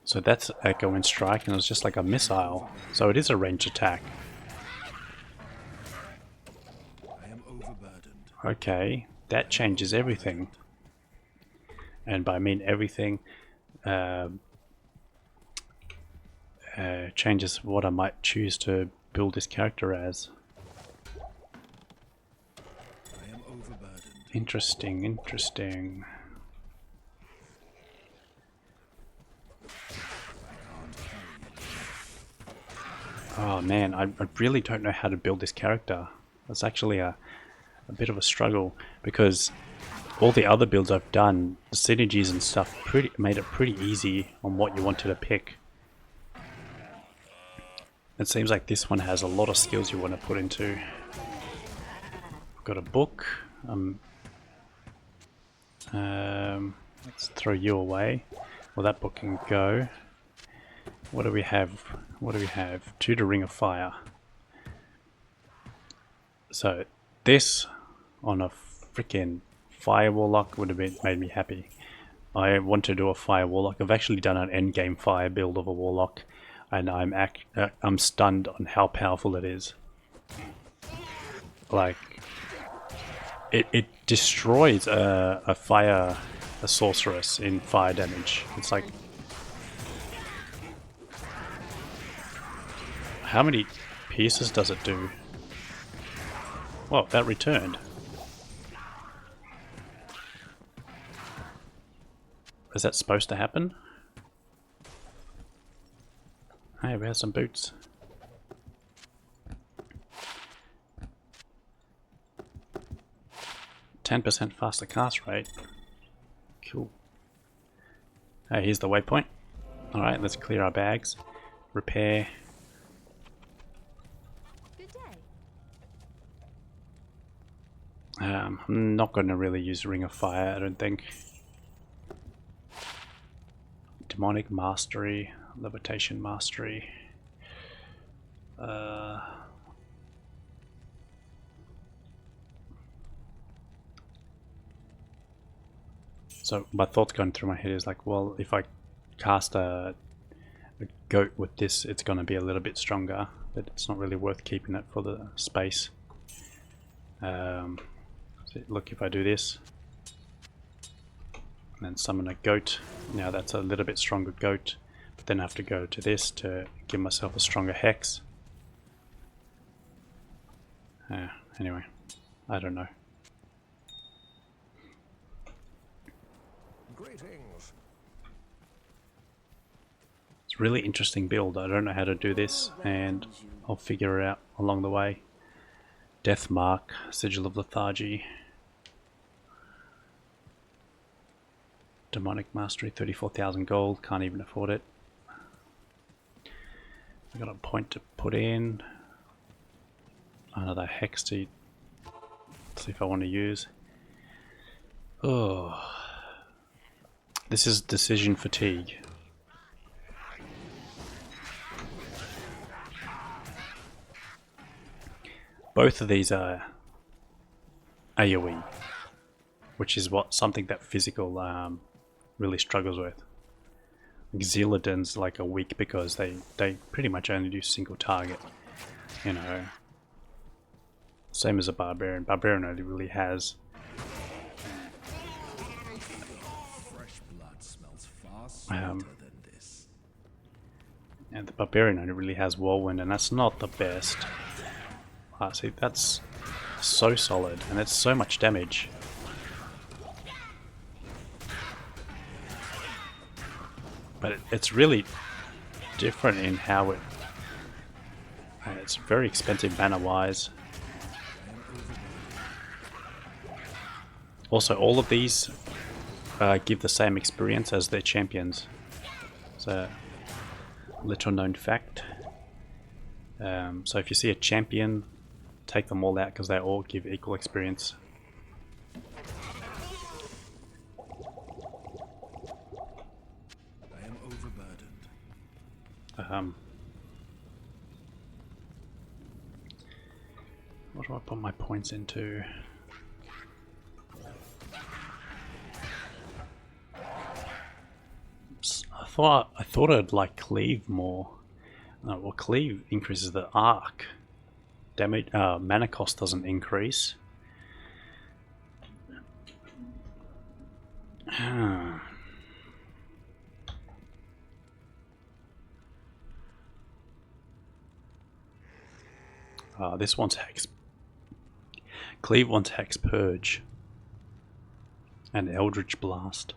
So that's Echo and Strike, and it's just like a missile. So it is a ranged attack. I am overburdened. Okay, that changes everything. And by I mean everything, changes what I might choose to build this character as. I am overburdened. Interesting, interesting. Oh man, I really don't know how to build this character. It's actually a bit of a struggle because all the other builds I've done, the synergies and stuff, made it pretty easy on what you wanted to pick. It seems like this one has a lot of skills you want to put into. I've got a book. Let's throw you away. Well, that book can go. What do we have? What do we have? 2 to Ring of Fire. So this on a freaking Fire Warlock would have made me happy. I want to do a Fire Warlock. I've actually done an endgame Fire build of a Warlock, and I'm stunned on how powerful it is. Like it destroys a sorceress in fire damage. It's like, how many pieces does it do? Well, that returned. Is that supposed to happen? Hey, we have some boots. %, faster cast rate. Cool. Hey, here's the waypoint. Alright, let's clear our bags. Repair. Good day. I'm not going to really use Ring of Fire, I don't think. Demonic Mastery, Levitation Mastery. So my thoughts going through my head is like, well, if I cast a goat with this, it's going to be a little bit stronger, but it's not really worth keeping it for the space. Look, if I do this, and then summon a goat, now that's a little bit stronger goat, but then I have to go to this to give myself a stronger hex. Anyway, I don't know. Greetings. It's a really interesting build. I don't know how to do this, and I'll figure it out along the way. Death Mark, Sigil of Lethargy. Demonic Mastery, 34,000 gold, can't even afford it. I got a point to put in. Another Hex to see if I want to use. Oh, this is decision fatigue. Both of these are AoE, which is something that physical really struggles with. Xeladin's like a weak because they pretty much only do single target, you know. Same as a barbarian. Barbarian only really has Fresh blood smells far sweeter than this. and the barbarian only really has whirlwind, and that's not the best. See, that's so solid, and it's so much damage. But it's really different in how it's very expensive mana wise. Also, all of these give the same experience as their champions. It's a little known fact. So if you see a champion, take them all out because they all give equal experience. I am overburdened. What do I put my points into? I thought I'd like cleave more. Well, cleave increases the arc damage. Mana cost doesn't increase. This one's Hex. Cleave wants Hex Purge and Eldritch Blast.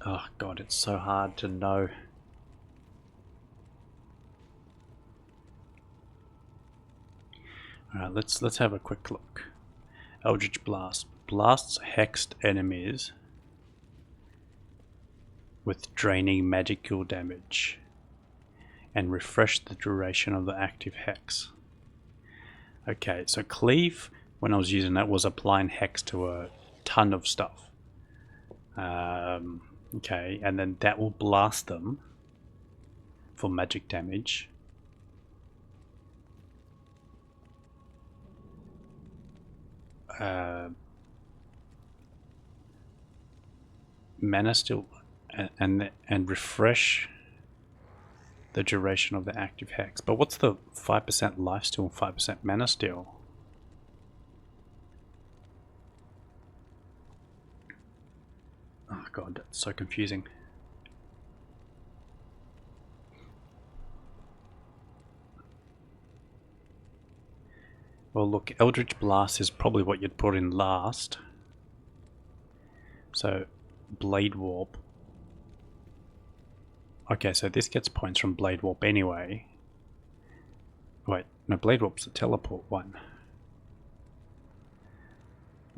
Oh god, it's so hard to know. Alright, let's have a quick look. Eldritch Blast. Blasts hexed enemies with draining magical damage and refresh the duration of the active hex. Okay, so Cleave, when I was using that, was applying hex to a ton of stuff. Okay, and then that will blast them for magic damage. Mana still and refresh the duration of the active hex. But what's the 5% lifesteal and 5% mana steal? Oh god, that's so confusing. Well look, Eldritch Blast is probably what you'd put in last. So, Blade Warp. Okay, so this gets points from Blade Warp anyway. Wait, no, Blade Warp's a teleport one.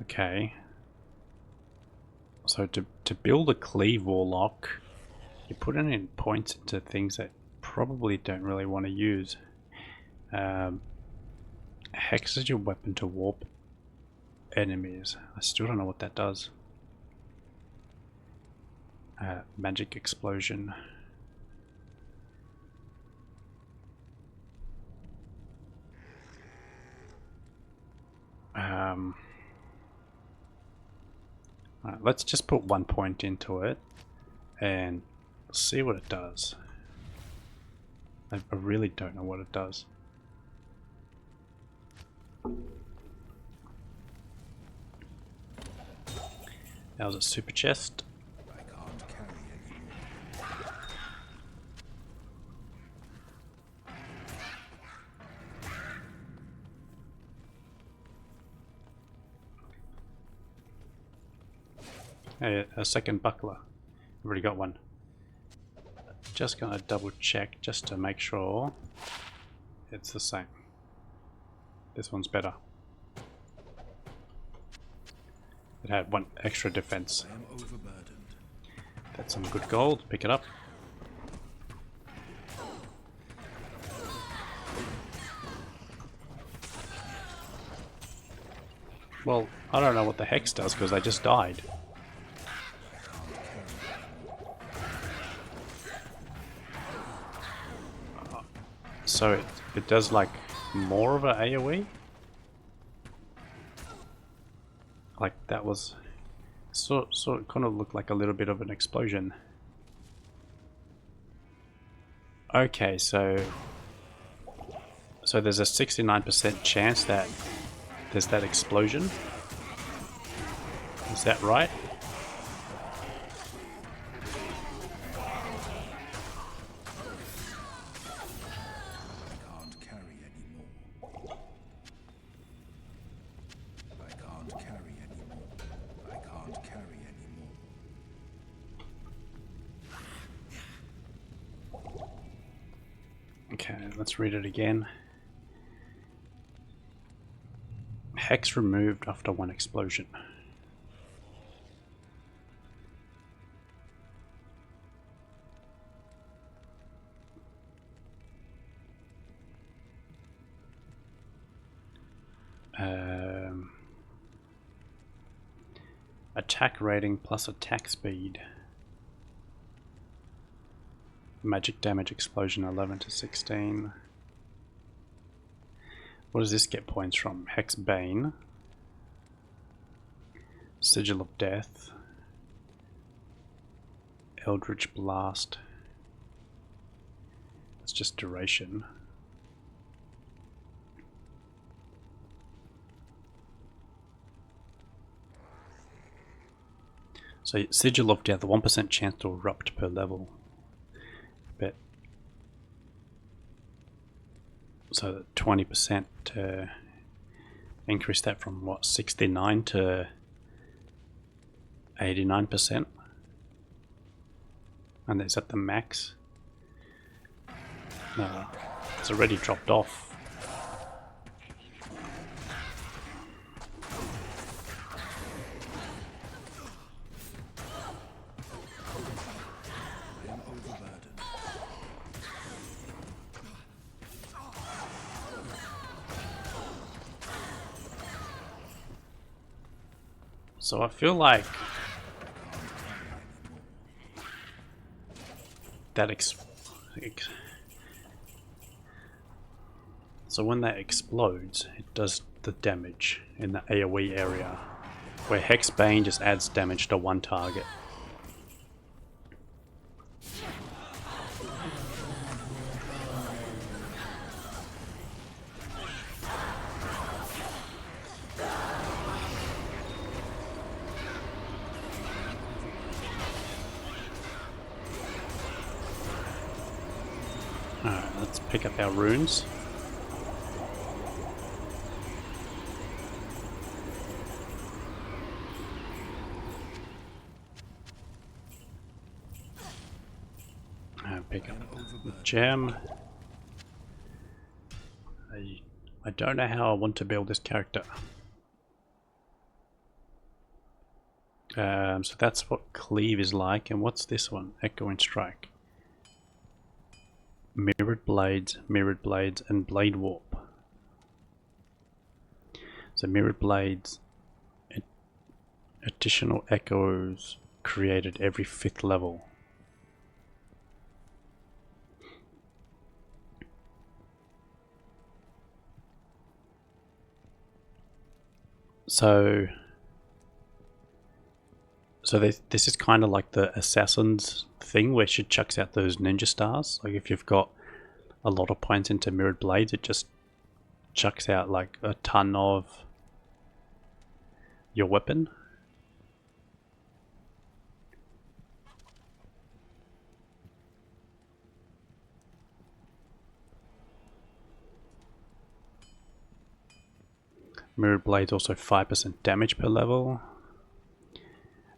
Okay. So to build a Cleave Warlock, you're putting in points into things that probably don't really want to use. Hexes your weapon to warp enemies. I still don't know what that does. Magic Explosion. Alright, let's just put 1 point into it and see what it does. I really don't know what it does. That was a super chest. I can't carry anymore. Hey, a second buckler. I've already got one. Just gonna double check just to make sure it's the same. This one's better. It had one extra defense. I am overburdened. That's some good gold. Pick it up. Well, I don't know what the hex does because I just died. So it does like more of a AoE? Like that was sort of kind of looked like a little bit of an explosion. Okay, so there's a 69% chance that there's that explosion. Is that right? Can't carry anymore. I can't carry anymore. I can't carry anymore. Okay, let's read it again. Hex removed after one explosion. Attack rating plus attack speed. Magic damage explosion 11 to 16. What does this get points from? Hex Bane. Sigil of Death. Eldritch Blast. It's just duration. So Sigil of Death, 1% chance to erupt per level. But so 20% to increase that from what, 69 to 89%, and is that the max? No, it's already dropped off. I am overburdened. So I feel like that so when that explodes, it does the damage in the AoE area, where Hex Bane just adds damage to one target. Alright, let's pick up our runes. Pick up the gem. I don't know how I want to build this character. So that's what Cleave is like, and what's this one? Echo and Strike. Mirrored Blades, and Blade Warp. So Mirrored Blades, additional echoes created every 5th level. So this is kind of like the Assassin's thing where she chucks out those ninja stars. Like if you've got a lot of points into Mirrored Blades, it just chucks out like a ton of your weapon. Mirrored Blades also 5% damage per level.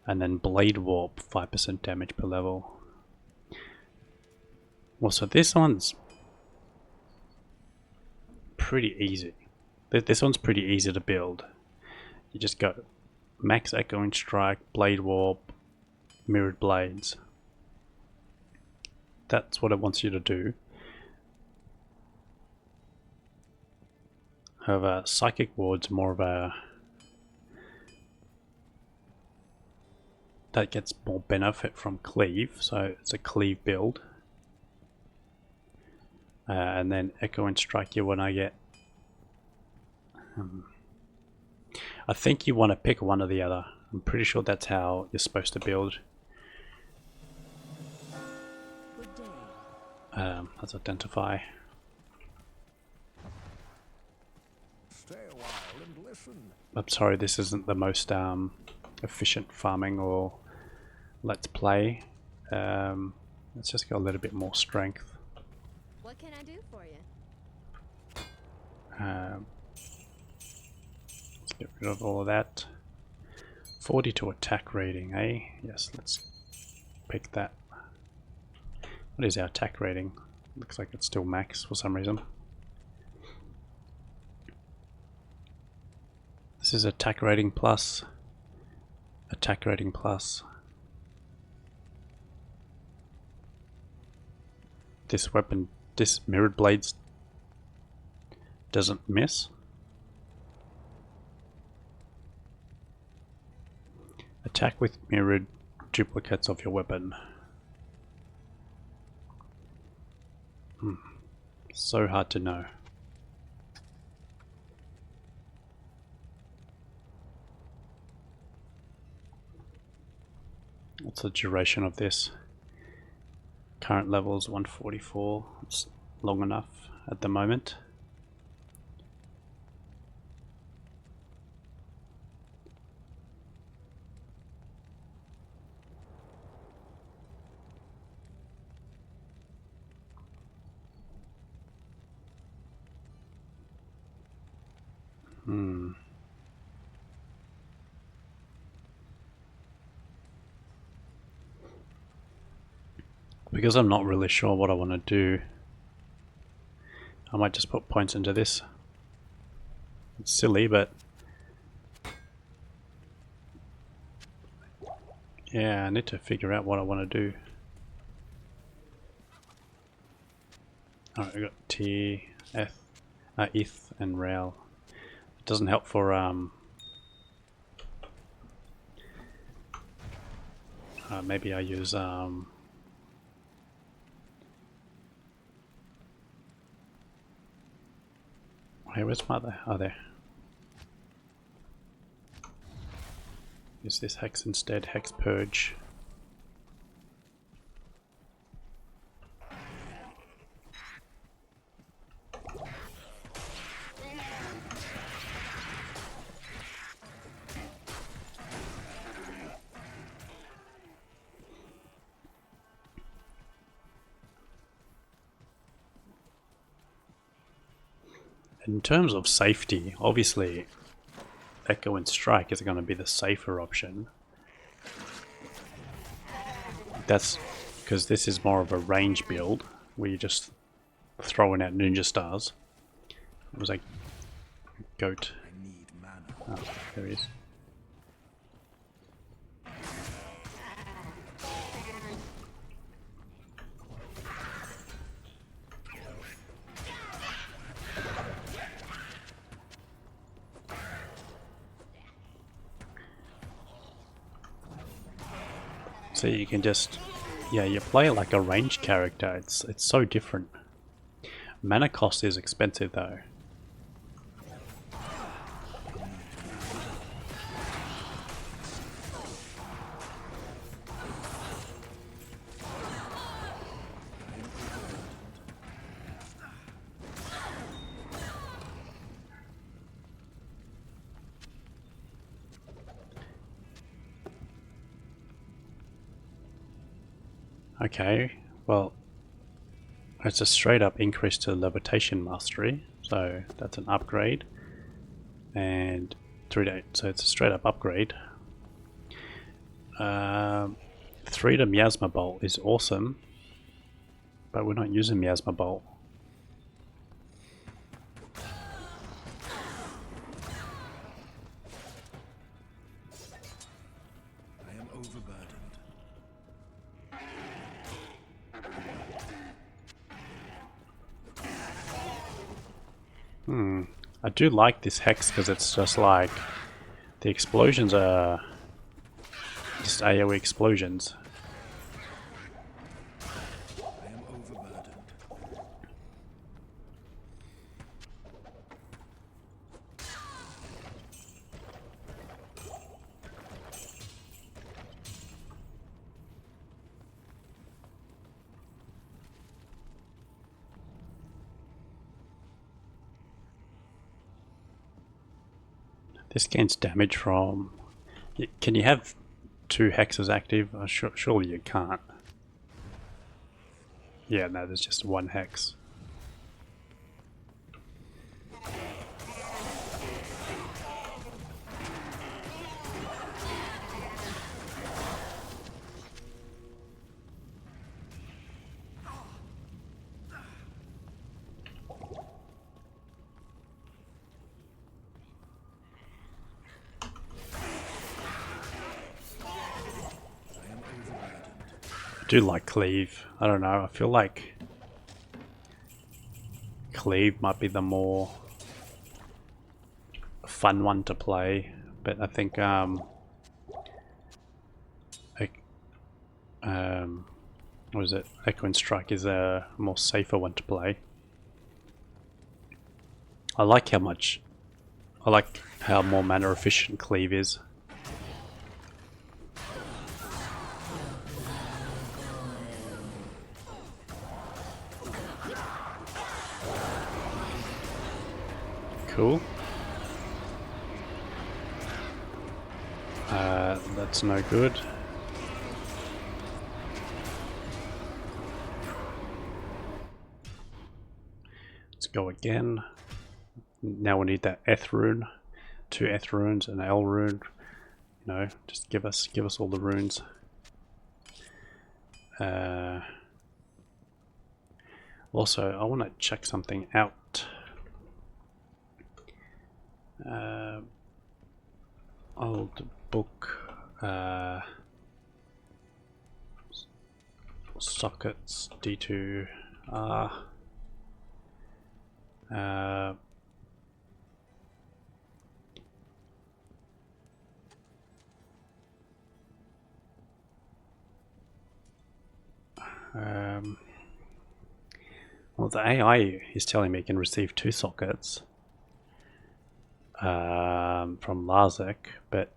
And then Blade Warp, 5% damage per level. Well, so this one's pretty easy. This one's pretty easy to build. You just go max Echoing Strike, Blade Warp, Mirrored Blades. That's what it wants you to do. However, Psychic Ward's more of a... that gets more benefit from Cleave, so it's a Cleave build. And then Echoing Strike you want to get... I think you want to pick one or the other. I'm pretty sure that's how you're supposed to build. Let's identify. Stay a while and listen. I'm sorry, this isn't the most efficient farming or let's play. Let's just go a little bit more strength. What can I do for you? Let's get rid of all of that. 42 attack rating, eh? Yes, let's pick that. What is our attack rating? Looks like it's still max for some reason. This is attack rating plus. Attack rating plus. This weapon, this Mirrored Blades doesn't miss. Attack with mirrored duplicates of your weapon. So hard to know. What's the duration of this? Current level is 144. It's long enough at the moment. Because I'm not really sure what I want to do, I might just put points into this. It's silly, but yeah, I need to figure out what I want to do. Alright, we got T, F, ETH, and Rail. It doesn't help for maybe I use hey, where's my other? Oh, there. Use this Hex instead, Hex Purge. In terms of safety, obviously Echo and Strike is going to be the safer option. That's because this is more of a range build where you just throwing out ninja stars. It was like goat. I need mana. Oh, there he is. So you can just, yeah, you play like a ranged character. It's so different. Mana cost is expensive though. Okay, well, it's a straight up increase to Levitation Mastery, so that's an upgrade. And 3 days, so it's a straight up upgrade. 3 to Miasma Bolt is awesome, but we're not using Miasma Bolt. I am overburdened. I do like this hex because it's just like the explosions are just AoE explosions. I am overburdened. This gains damage from... Can you have 2 hexes active? Surely you can't. Yeah, no, there's just 1 hex. I do like Cleave. I don't know, I feel like Cleave might be the more fun one to play, but I think what is it? Echo and Strike is a more safer one to play. I like how more mana efficient Cleave is. Cool. That's no good. Let's go again. Now we need that Eth rune, 2 Eth runes, and an L rune. You know, just give us all the runes. Also, I want to check something out. Old book, sockets, D2R. Well, the AI is telling me it can receive 2 sockets from Lazek, but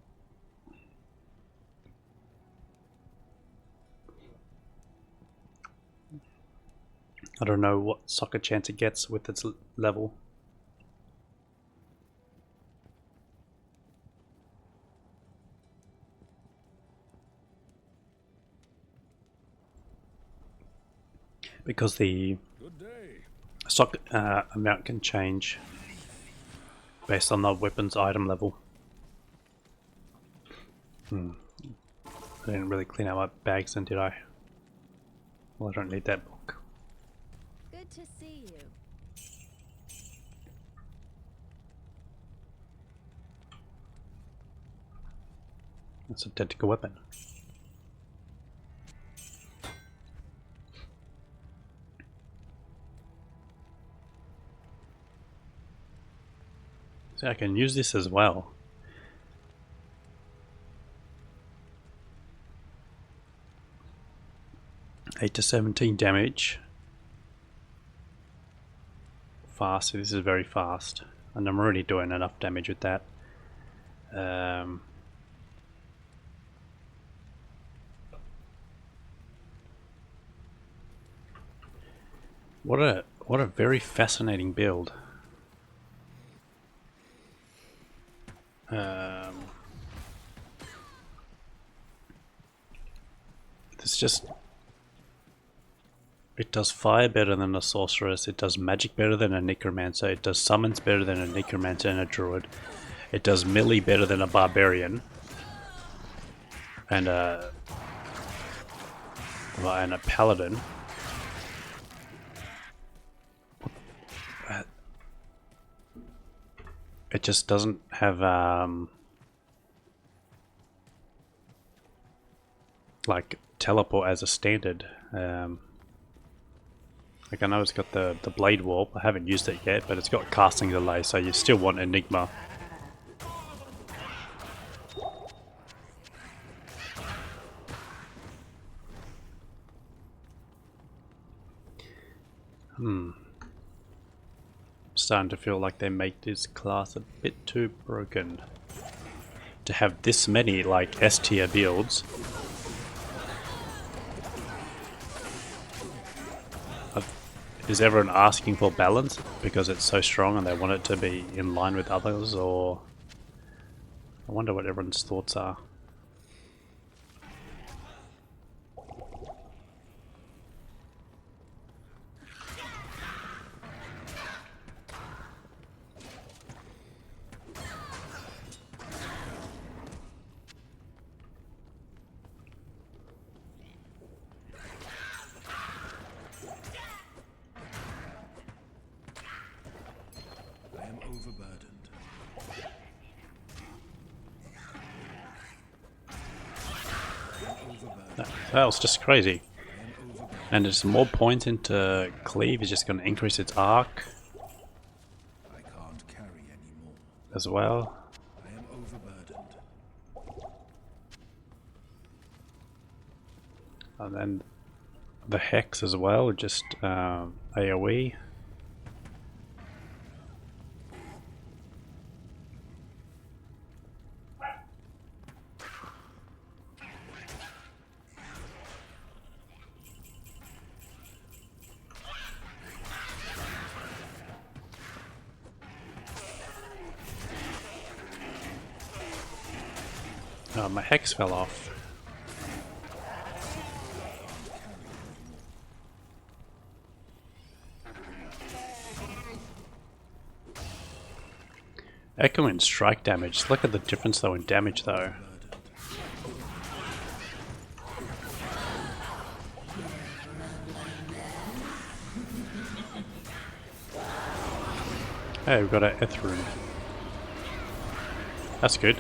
I don't know what socket chance it gets with its level. Because the socket amount can change based on the weapon's item level. I didn't really clean out my bags then, did I? Well, I don't need that book. Good to see you. That's a tactical weapon. So I can use this as well. Eight to 17 damage. Fast. This is very fast, and I'm already doing enough damage with that. What a very fascinating build. It's just, it does fire better than a sorceress, it does magic better than a necromancer, it does summons better than a necromancer and a druid, it does melee better than a barbarian, and a paladin. It just doesn't have like teleport as a standard. Like I know it's got the blade warp. I haven't used it yet, but it's got casting delay, so you still want Enigma. Starting to feel like they make this class a bit too broken to have this many like S tier builds. Is everyone asking for balance because it's so strong and they want it to be in line with others, or I wonder what everyone's thoughts are. That was just crazy. And it's more points into cleave is just going to increase its arc I can't carry anymore. as well. I am overburdened. And then the hex as well, just AoE. Oh, my hex fell off. Echoing strike damage. Look at the difference though in damage though. Hey, we've got an Eth rune. That's good.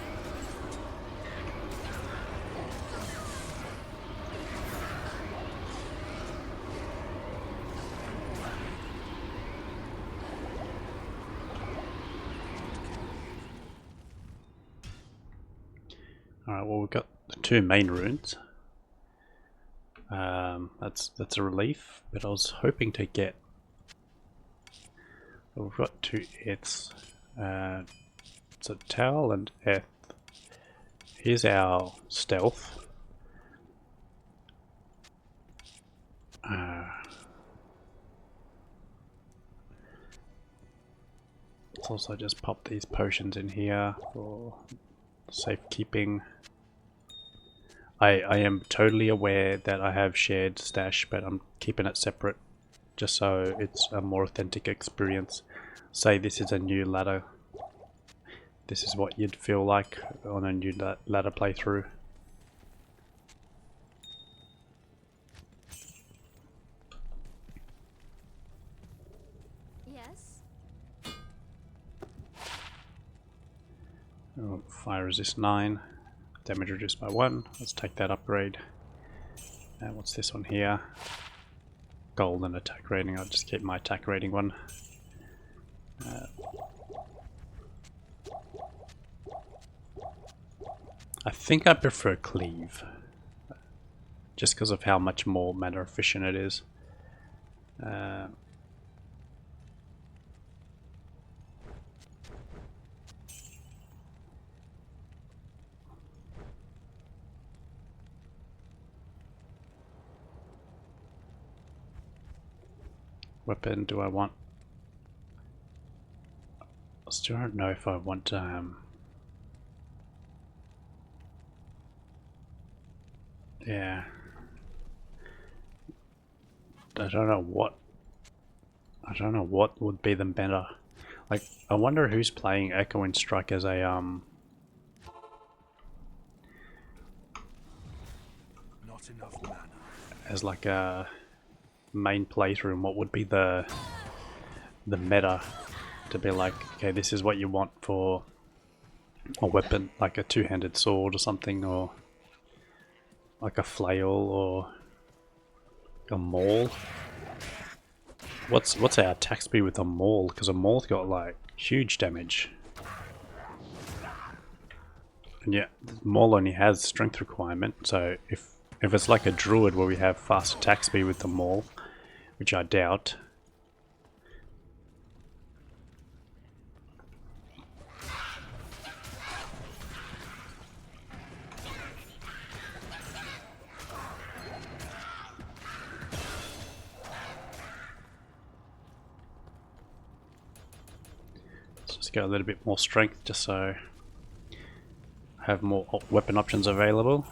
Alright, well we've got the two main runes. That's a relief, but I was hoping to get... Well, we've got two Eths. It's a Towel and Eth. Here's our stealth. Let's also just pop these potions in here for safekeeping. I am totally aware that I have shared stash, but I'm keeping it separate just so it's a more authentic experience. Say this is a new ladder. This is what you'd feel like on a new ladder playthrough. Yes. Oh, fire resist 9. Damage reduced by 1. Let's take that upgrade. And what's this one here? Gold and attack rating. I'll just keep my attack rating one. I think I prefer cleave. Just because of how much more mana efficient it is. Weapon do I want? I still don't know if I want yeah. I don't know what would be the better. Like I wonder who's playing Echoing Strike as a as like a main playthrough, and what would be the meta to be like, okay, this is what you want for a weapon, like a two-handed sword or something, or like a flail or a maul. What's our attack speed with a maul? Because a maul's got like huge damage. And yeah, the maul only has strength requirement, so if it's like a druid where we have fast attack speed with the maul, which I doubt. Let's just go a little bit more strength just so I have more weapon options available.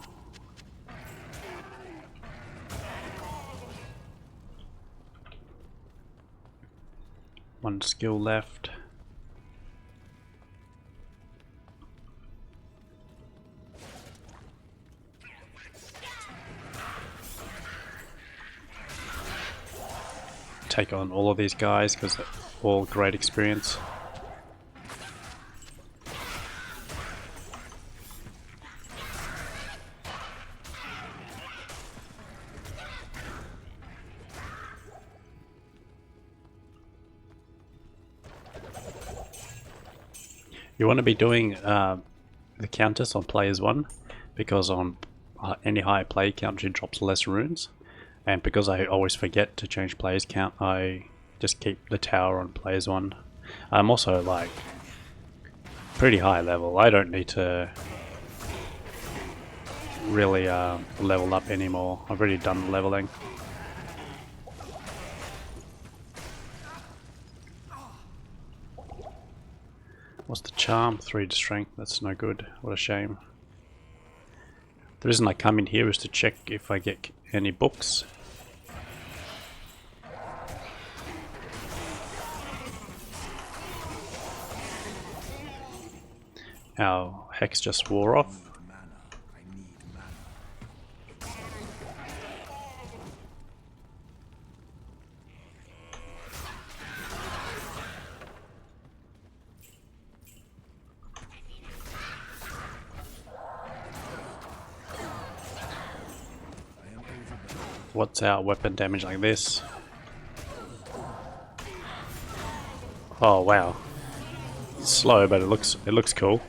One skill left. Take on all of these guys because they're all great experience. You want to be doing the counters on players 1, because on any higher player count it drops less runes, and because I always forget to change players count, I just keep the tower on players 1. I'm also like pretty high level. I don't need to really level up anymore. I've already done leveling. What's the charm? 3 to strength. That's no good. What a shame. The reason I come in here is to check if I get any books. Our hex just wore off. What's our weapon damage like this? Oh wow. It's slow, but it looks cool.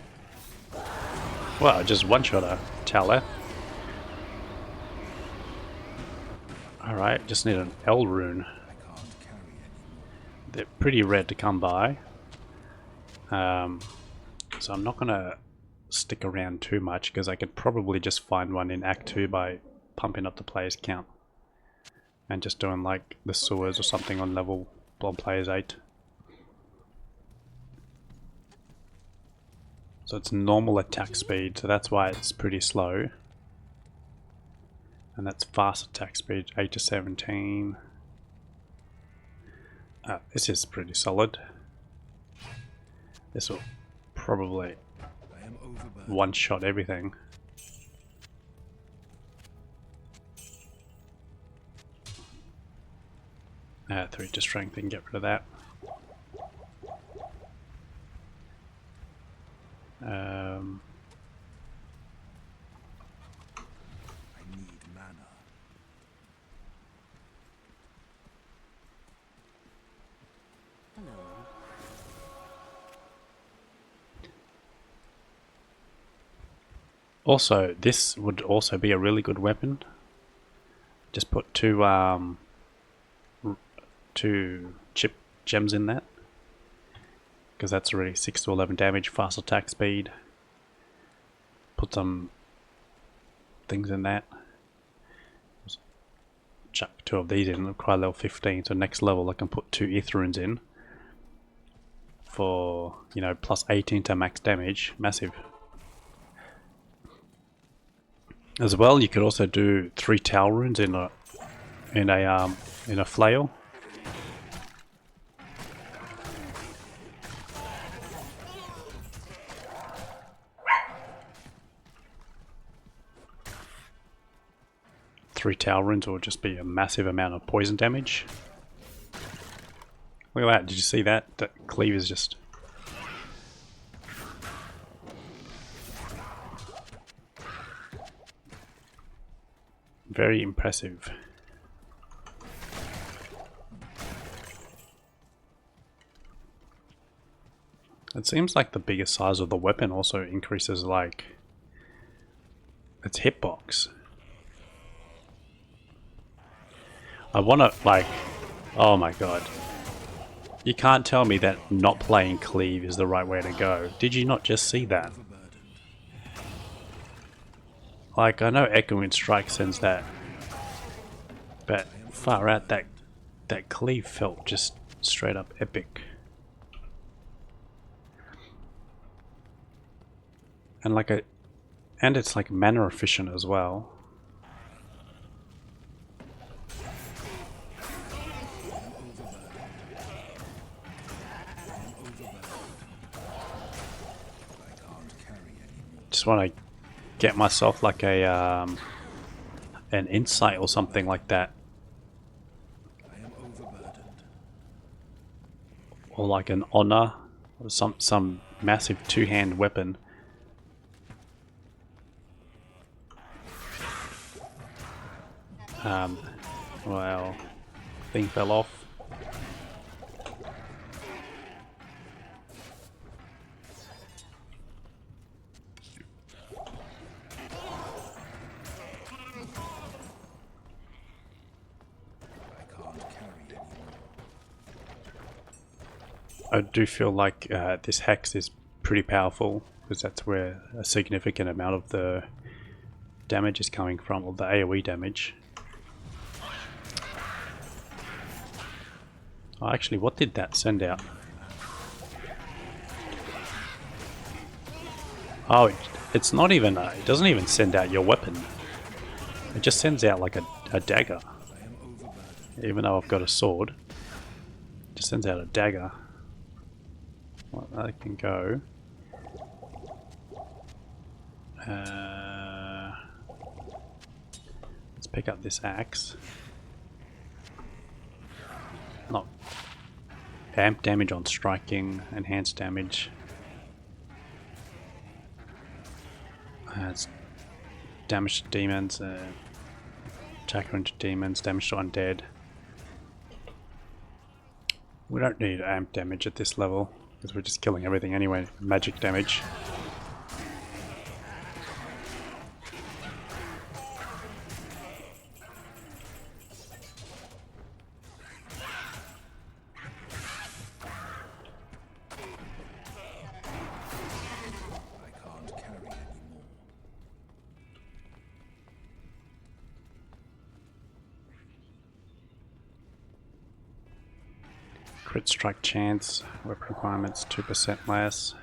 Wow, just one-shot a tower. Alright, just need an L rune. They're pretty rare to come by. So I'm not gonna stick around too much because I could probably just find one in Act 2 by pumping up the players count. And just doing like the sewers or something on players 8. So it's normal attack speed, so that's why it's pretty slow. And that's fast attack speed, 8 to 17. This is pretty solid. This will probably one-shot everything. 3 to strength, we can get rid of that. I need mana. Hello. Also, this would also be a really good weapon. Just put two chip gems in that, because that's already 6 to 11 damage, fast attack speed. Put some things in that. Chuck 2 of these in, require level 15, so next level I can put 2 Ith runes in for, you know, plus 18 to max damage. Massive. As well, you could also do 3 Tau runes in a flail. 3 tower runes will just be a massive amount of poison damage. Look at that, did you see that? That cleave is just... very impressive. It seems like the bigger size of the weapon also increases like its hitbox. I wanna like, oh my god. You can't tell me that not playing cleave is the right way to go. Did you not just see that? Like, I know Echoing Strike sends that, but far out, that cleave felt just straight up epic. And like and it's like mana efficient as well. Just want to get myself like a an insight or something like that, or like an honor, or some massive two-hand weapon. Well, thing fell off. I do feel like this hex is pretty powerful, because that's where a significant amount of the damage is coming from, or the AoE damage. Oh, actually, what did that send out? Oh, it's not even, it doesn't even send out your weapon. It just sends out like a dagger. Even though I've got a sword, it just sends out a dagger. Well, that can go. Let's pick up this axe. Not amp damage on striking, enhanced damage. It's damage to demons, attack into demons, damage to undead. We don't need amp damage at this level, because we're just killing everything anyway. Magic damage. Crit strike chance, weapon requirements 2% less.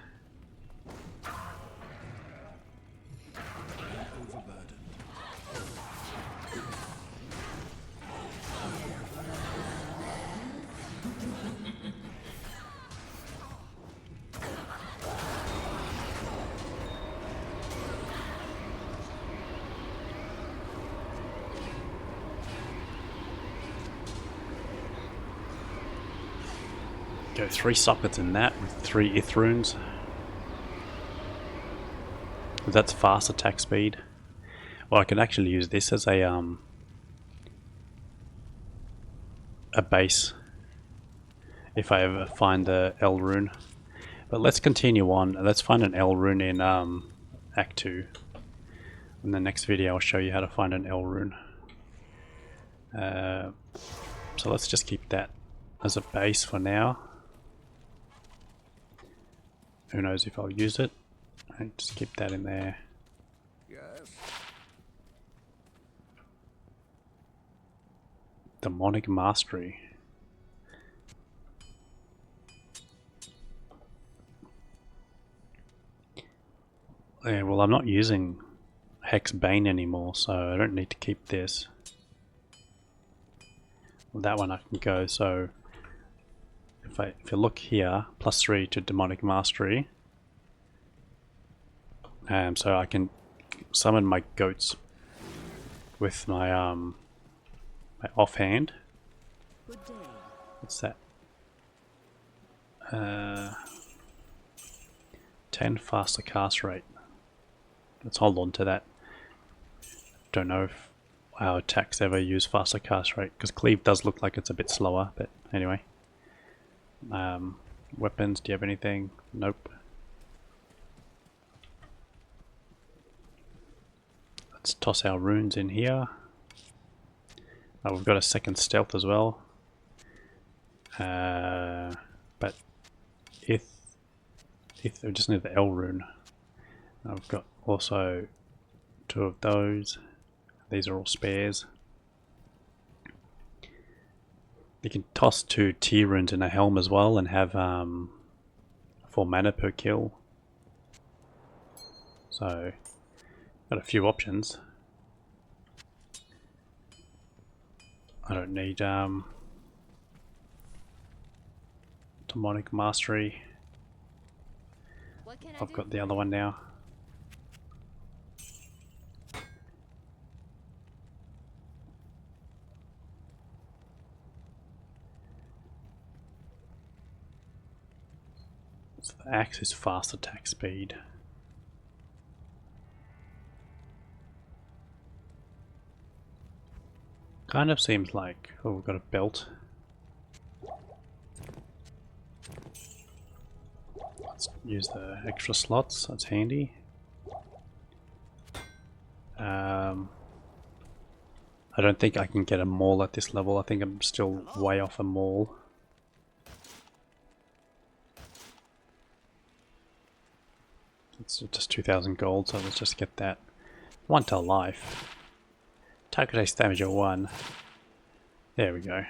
Go 3 sockets in that with 3 ith runes. That's fast attack speed. Well, I can actually use this as a base if I ever find the L rune. But let's continue on. Let's find an L rune in Act 2. In the next video I'll show you how to find an L rune. So let's just keep that as a base for now. Who knows if I'll use it. I'll just keep that in there. Yes. Demonic Mastery. Yeah, well, I'm not using Hex Bane anymore, so I don't need to keep this. Well, that one I can go, so if you look here, +3 to Demonic Mastery. So I can summon my goats with my my offhand. Good day. What's that? 10 faster cast rate. Let's hold on to that. Don't know if our attacks ever use faster cast rate, because cleave does look like it's a bit slower, but anyway. Weapons, do you have anything? Nope. Let's toss our runes in here. We've got a second stealth as well. But if we just need the L rune. I've got also 2 of those. These are all spares. You can toss 2 T runes in a helm as well and have 4 mana per kill. So got a few options. I don't need demonic mastery. What can I I've do got the for other you? one now. So the axe is fast attack speed. Kind of seems like, oh, we've got a belt. Let's use the extra slots, that's handy. I don't think I can get a maul at this level. I think I'm still way off a maul. It's just 2,000 gold, so let's just get that. 1 to life. Target takes damage at 1. There we go.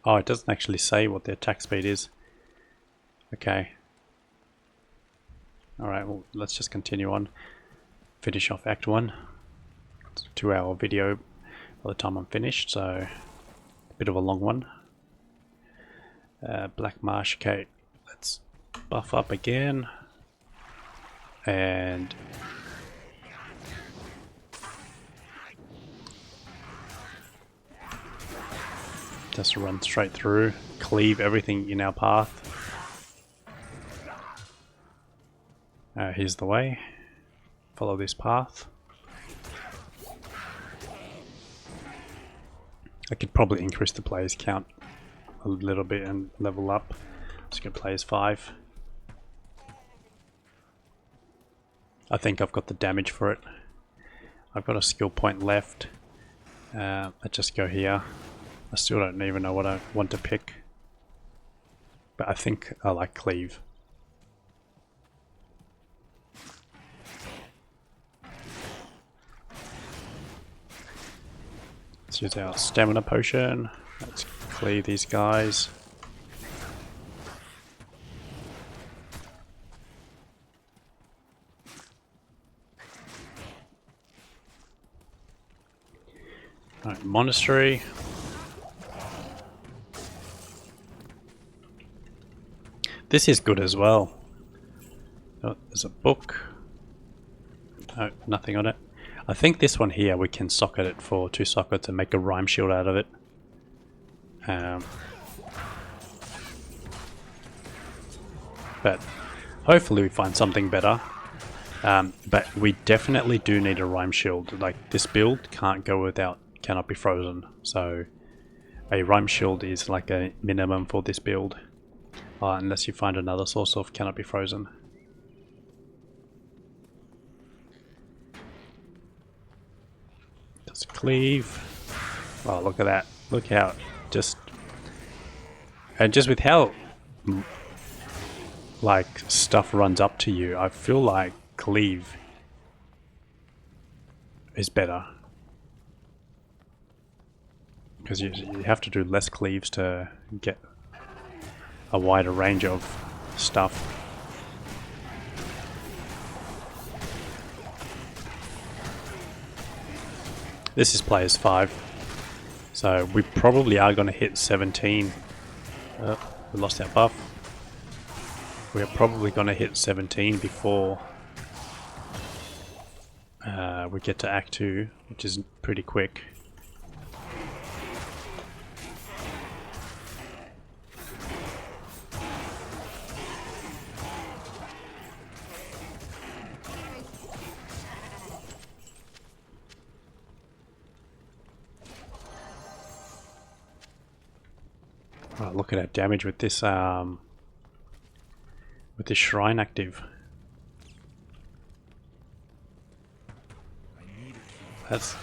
Oh, it doesn't actually say what the attack speed is. Okay. Alright, well, let's just continue on. Finish off Act 1. It's a 2-hour video by the time I'm finished, so a bit of a long one. Black Marsh, okay, let's buff up again. And just run straight through, cleave everything in our path. Here's the way. Follow this path. I could probably increase the players count a little bit and level up. Let's go players 5. I think I've got the damage for it. I've got a skill point left. Let's just go here. I still don't even know what I want to pick. But I think I like cleave. Let's use our stamina potion. Let's cleave these guys. Alright, monastery. This is good as well. Oh, there's a book. Oh, nothing on it. I think this one here we can socket it for 2 sockets and make a rhyme shield out of it. But hopefully we find something better. But we definitely do need a rhyme shield. Like, this build can't go without cannot be frozen. So a rhyme shield is like a minimum for this build. Unless you find another source of cannot be frozen. Just cleave. Oh, look at that. Look how just with how like stuff runs up to you, I feel like cleave is better. Because you have to do less cleaves to get a wider range of stuff. This is players 5, so we probably are going to hit 17 We lost our buff. We're probably going to hit 17 before we get to Act 2, which is pretty quick. Oh, look at our damage with this shrine active.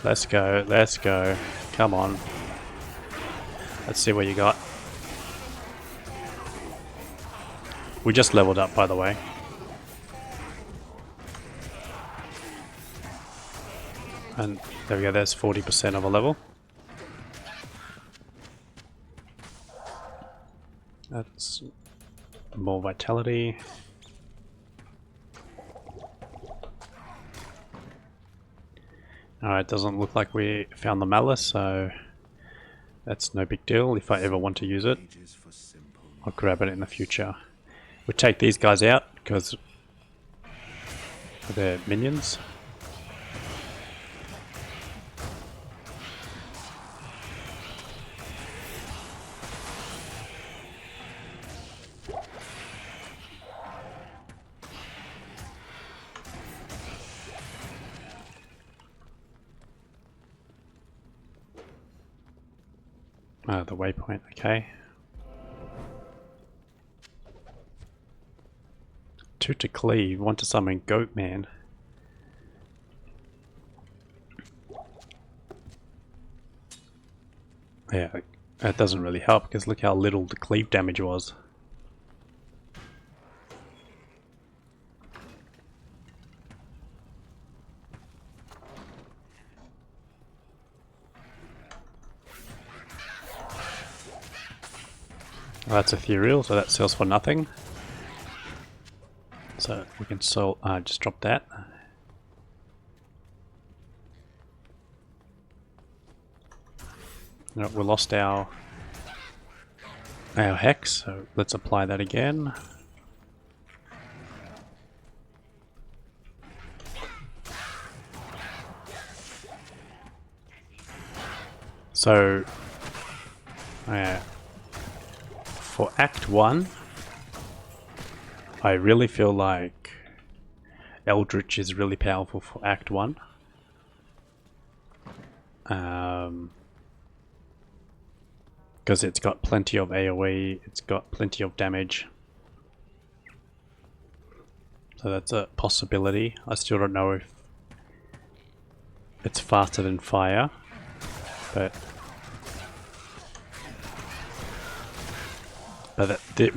Let's go, let's go. Come on. Let's see what you got. We just leveled up, by the way. And there we go, there's 40% of a level. That's more vitality. Alright, doesn't look like we found the malice, so that's no big deal. If I ever want to use it, I'll grab it in the future. We'll take these guys out because they're minions. The waypoint, okay. 2 to cleave, 1 to summon Goatman. Yeah, that doesn't really help because look how little the cleave damage was. Well, that's ethereal, so that sells for nothing. So we can sell, just drop that. No, we lost our hex, so let's apply that again. So, for Act 1, I really feel like Eldritch is really powerful for Act 1. Because it's got plenty of AoE, it's got plenty of damage. So that's a possibility. I still don't know if it's faster than fire, but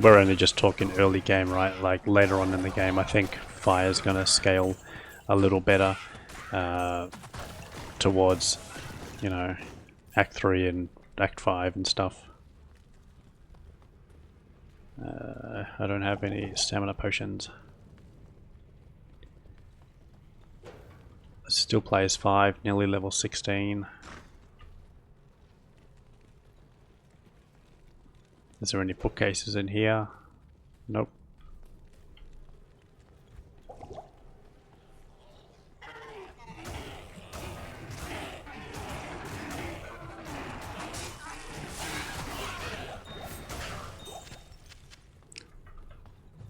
we're only just talking early game, right? Like later on in the game, I think fire's gonna scale a little better towards, you know, Act 3 and Act 5 and stuff. I don't have any stamina potions. Still plays 5, nearly level 16. Is there any bookcases in here? Nope.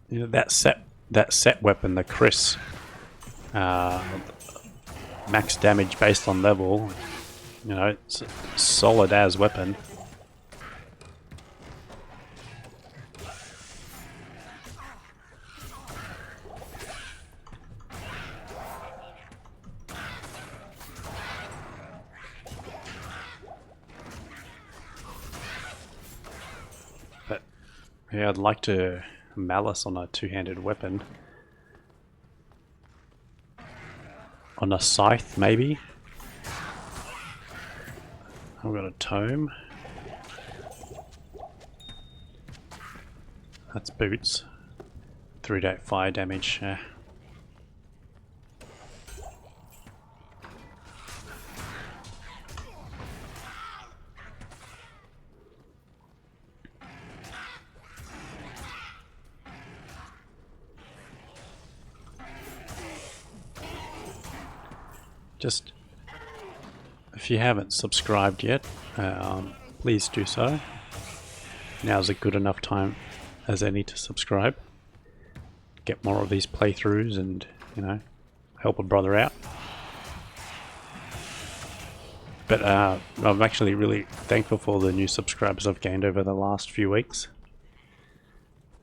You know, that set weapon, the Chris, max damage based on level. You know, it's a solid as weapon. But yeah, I'd like to malice on a two-handed weapon. On a scythe, maybe? I've got a tome. That's boots. 3-8 fire damage. Yeah. just if you haven't subscribed yet, please do so. Now's a good enough time as any to subscribe. Get more of these playthroughs and, you know, help a brother out. But I'm actually really thankful for the new subscribers I've gained over the last few weeks.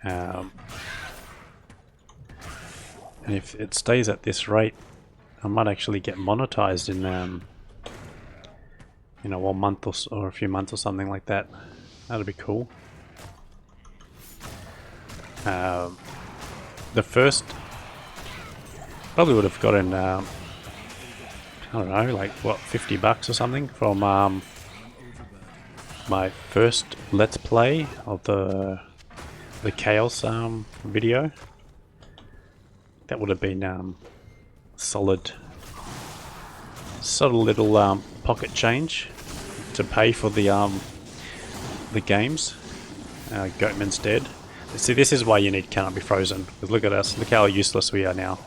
And if it stays at this rate, I might actually get monetized in, you know, 1 month or a few months or something like that. That'd be cool. The first probably would have gotten I don't know, like what, $50 or something from my first let's play of the Chaos video. That would have been solid little pocket change to pay for the games. Goatman's dead. See, this is why you need Cannot Be Frozen. Because look at us, look how useless we are now.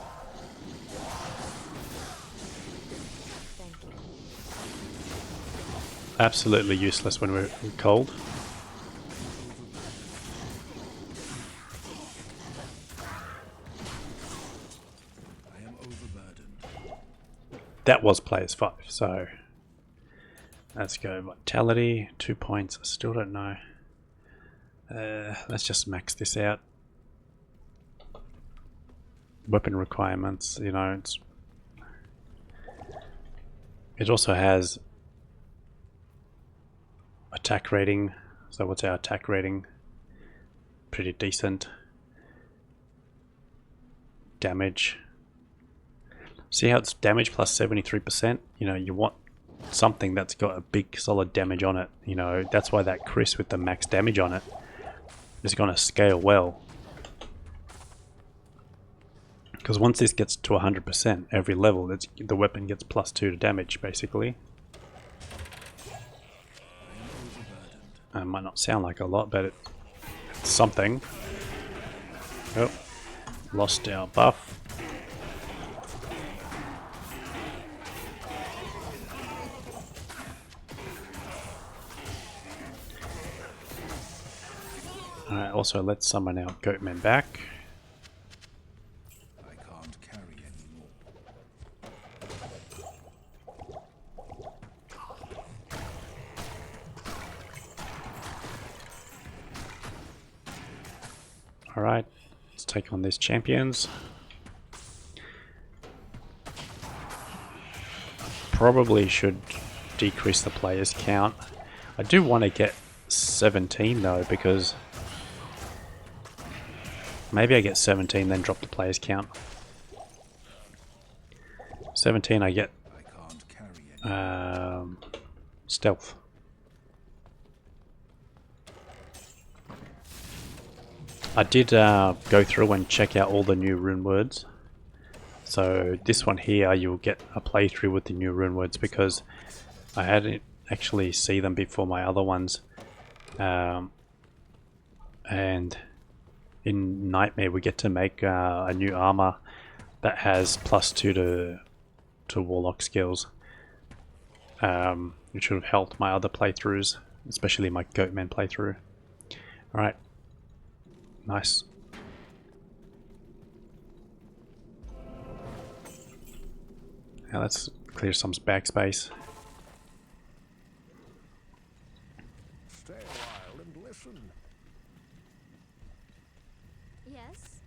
Thank you. Absolutely useless when we're cold. I am overburdened. That was players 5, so let's go vitality, 2 points. I still don't know. Let's just max this out. Weapon requirements, you know, it also has attack rating. So what's our attack rating? Pretty decent. Damage. See how it's damage plus 73%? You know, you want something that's got a big solid damage on it. You know, that's why that Chris with the max damage on it is going to scale well. Because once this gets to 100%, every level, the weapon gets +2 to damage, basically. It might not sound like a lot, but it's something. Oh, lost our buff. Alright, also let's summon our Goatman back. I can't carry anymore. Alright, let's take on these champions. Probably should decrease the players count. I do want to get 17 though, because maybe I get 17 then drop the players count. 17 I get I can't carry stealth. I did go through and check out all the new rune words. So this one here, you'll get a playthrough with the new rune words because I hadn't actually see them before my other ones. And in Nightmare we get to make a new armor that has +2 to Warlock skills. Which should have helped my other playthroughs, especially my Goatman playthrough. Alright. Nice. Now let's clear some backspace. Stay a while and listen. Yes.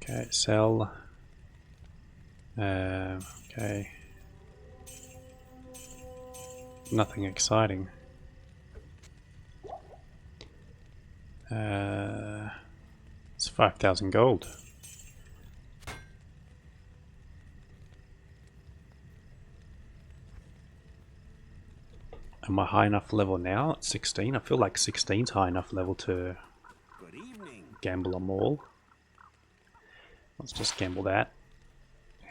Okay, sell. Okay. Nothing exciting. It's 5,000 gold. Am I high enough level now at 16? I feel like 16's high enough level to Good evening. gamble them all. Let's just gamble that.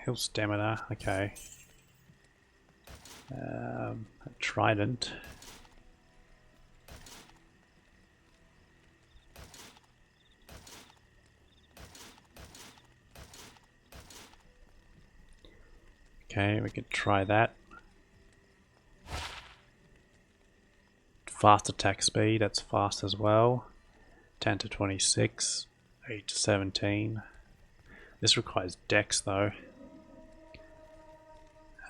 Heal stamina, okay. A trident. Okay, we could try that. Fast attack speed, that's fast as well. 10 to 26, 8 to 17. This requires dex though.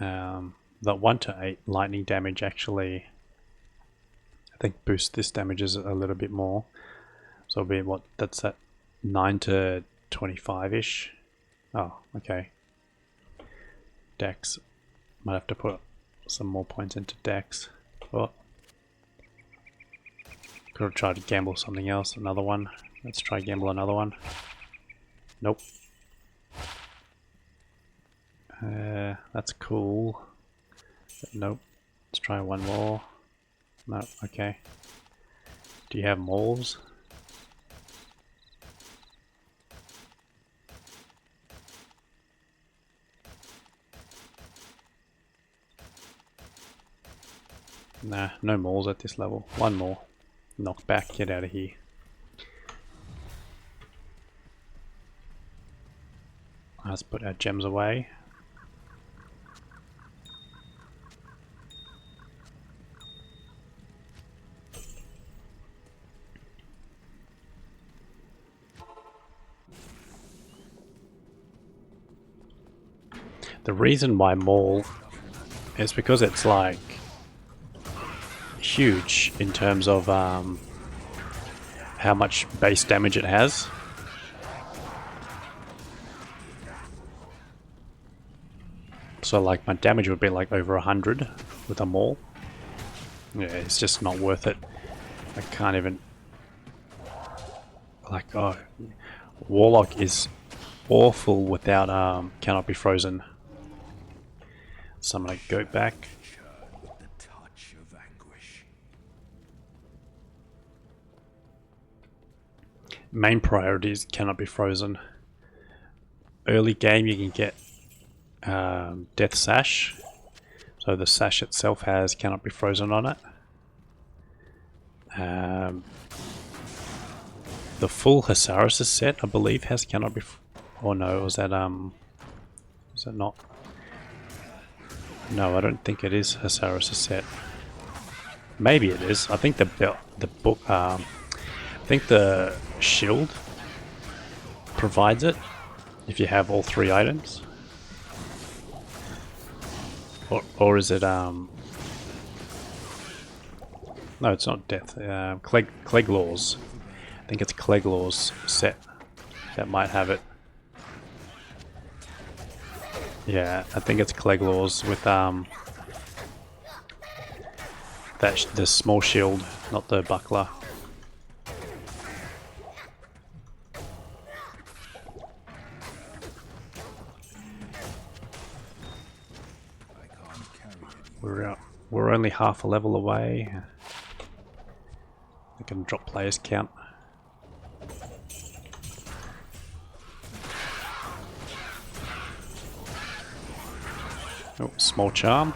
The 1 to 8 lightning damage actually, I think, boosts this damages a little bit more. So it'll be what, that's at 9 to 25-ish. Oh, okay. Dex. Might have to put some more points into dex. Oh. Could have tried to gamble something else, another one. Let's try gamble another one. Nope. That's cool. But nope. Let's try one more. No, okay. Do you have moles? Nah, no mauls at this level. One more. Knock back, get out of here. Let's put our gems away. The reason why maul is because it's like huge in terms of how much base damage it has. So like my damage would be like over 100 with a maul. Yeah, it's just not worth it. I can't even, like, oh, Warlock is awful without cannot be frozen. So I'm gonna go back. The touch of anguish. Main priorities cannot be frozen. Early game you can get Death Sash. So the sash itself has cannot be frozen on it. The full Hasaris set, I believe, has cannot be. Oh no, was that not? No, I don't think it is Hasaris set. Maybe it is. I think the book. I think the shield provides it if you have all 3 items. Or is it no, it's not death. Cleglaw's. I think it's Cleglaw's set that might have it. Yeah, I think it's Cleglaw's with the small shield, not the buckler. We're only half a level away. I can drop players count. Oh, small charm.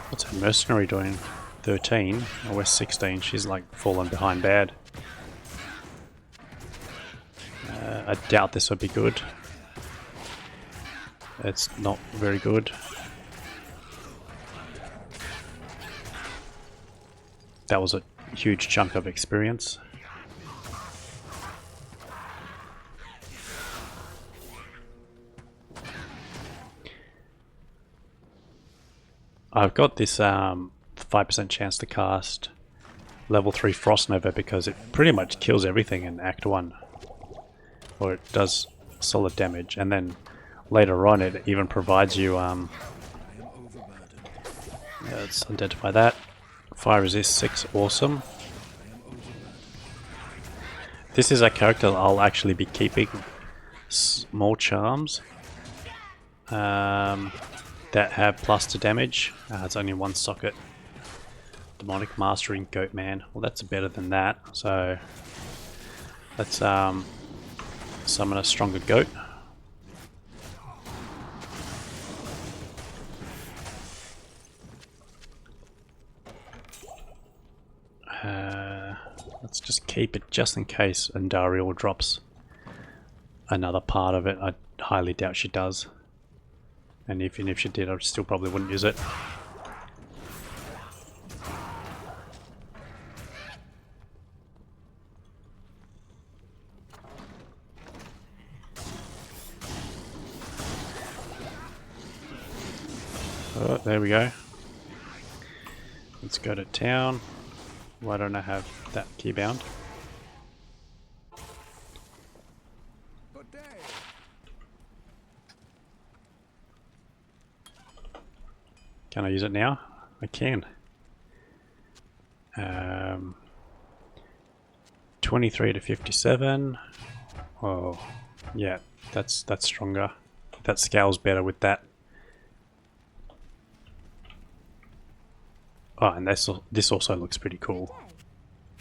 What's a mercenary doing? 13? Oh, we're 16. She's like fallen behind bad. I doubt this would be good. It's not very good. That was a huge chunk of experience. I've got this 5% chance to cast level 3 Frost Nova because it pretty much kills everything in Act 1. Or it does solid damage, and then later on it even provides you let's identify that. Fire resist 6, awesome. This is a character I'll actually be keeping. Small charms that have plus to damage. It's only 1 socket. Demonic Mastering Goatman. Well, that's better than that. So let's summon a stronger goat. Let's just keep it just in case Andariel drops another part of it. I highly doubt she does. And even if she did, I still probably wouldn't use it. Oh, there we go. Let's go to town. Why don't I have that key bound? Can I use it now? I can. 23 to 57. Oh, yeah, that's stronger. That scales better with that. Oh, and this also looks pretty cool.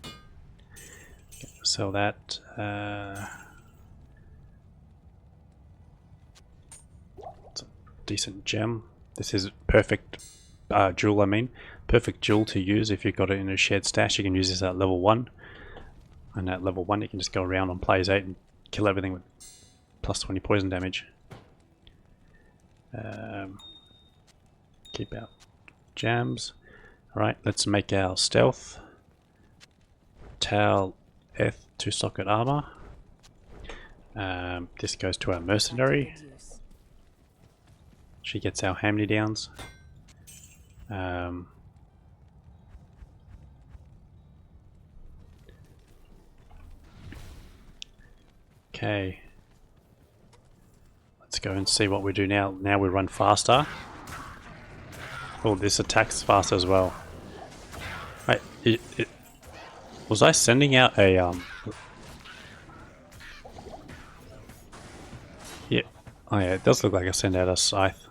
Okay, sell that. It's a decent gem. This is perfect jewel, I mean. Perfect jewel to use if you've got it in a shared stash. You can use this at level 1. And at level 1 you can just go around on players 8 and kill everything with plus 20 poison damage. Keep out jams. Alright, let's make our stealth. Tal Eth 2-socket armor. This goes to our mercenary. She gets our hand-me-downs. Okay. Let's go and see what we do now. Now we run faster. Oh, this attacks fast as well. Wait, was I sending out a yeah. Oh yeah, it does look like I sent out a scythe.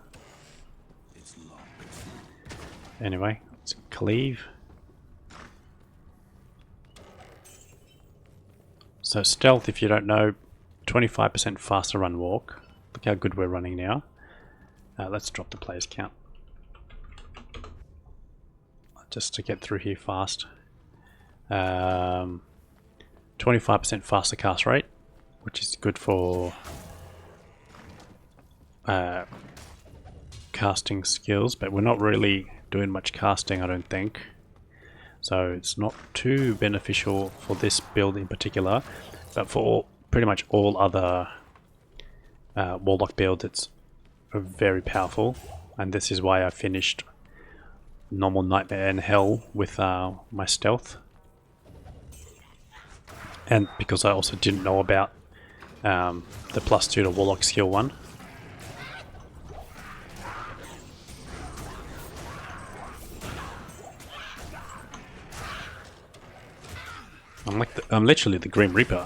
Anyway, let's cleave. So stealth, if you don't know, 25% faster run walk. Look how good we're running now. Let's drop the players count. Just to get through here fast. 25% faster cast rate, which is good for casting skills, but we're not really doing much casting, I don't think. So it's not too beneficial for this build in particular, but for pretty much all other Warlock builds it's very powerful, and this is why I finished normal Nightmare and Hell with my stealth, and because I also didn't know about the +2 to Warlock skill 1. I'm literally the Grim Reaper.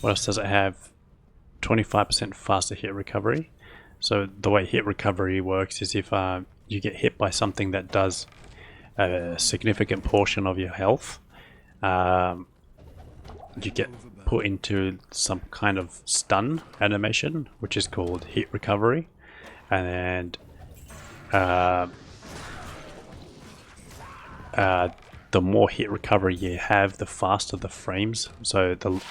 What else does it have? 25% faster hit recovery. So the way hit recovery works is if you get hit by something that does a significant portion of your health, you get put into some kind of stun animation, which is called hit recovery. And the more hit recovery you have, the faster the frames. So the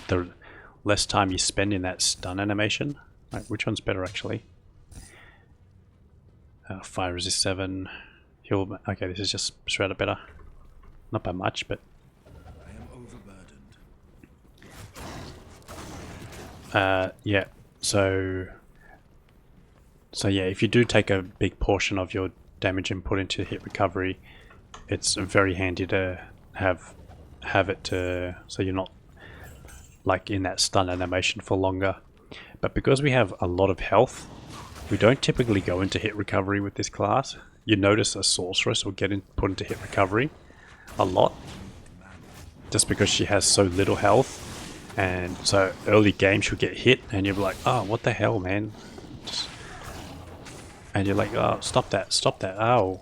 less time you spend in that stun animation. Right, which one's better actually? Fire resist 7. Heal. Okay, this is just straight up better. Not by much, but. I am overburdened. Yeah. So yeah, if you do take a big portion of your damage and put into hit recovery, it's very handy to have it to so you're not like in that stun animation for longer. But because we have a lot of health, we don't typically go into hit recovery with this class. You notice a sorceress will get put into hit recovery a lot, just because she has so little health, and so early game she'll get hit, and you'll be like, "Oh, what the hell, man!" And you're like, "Oh, stop that! Ow!"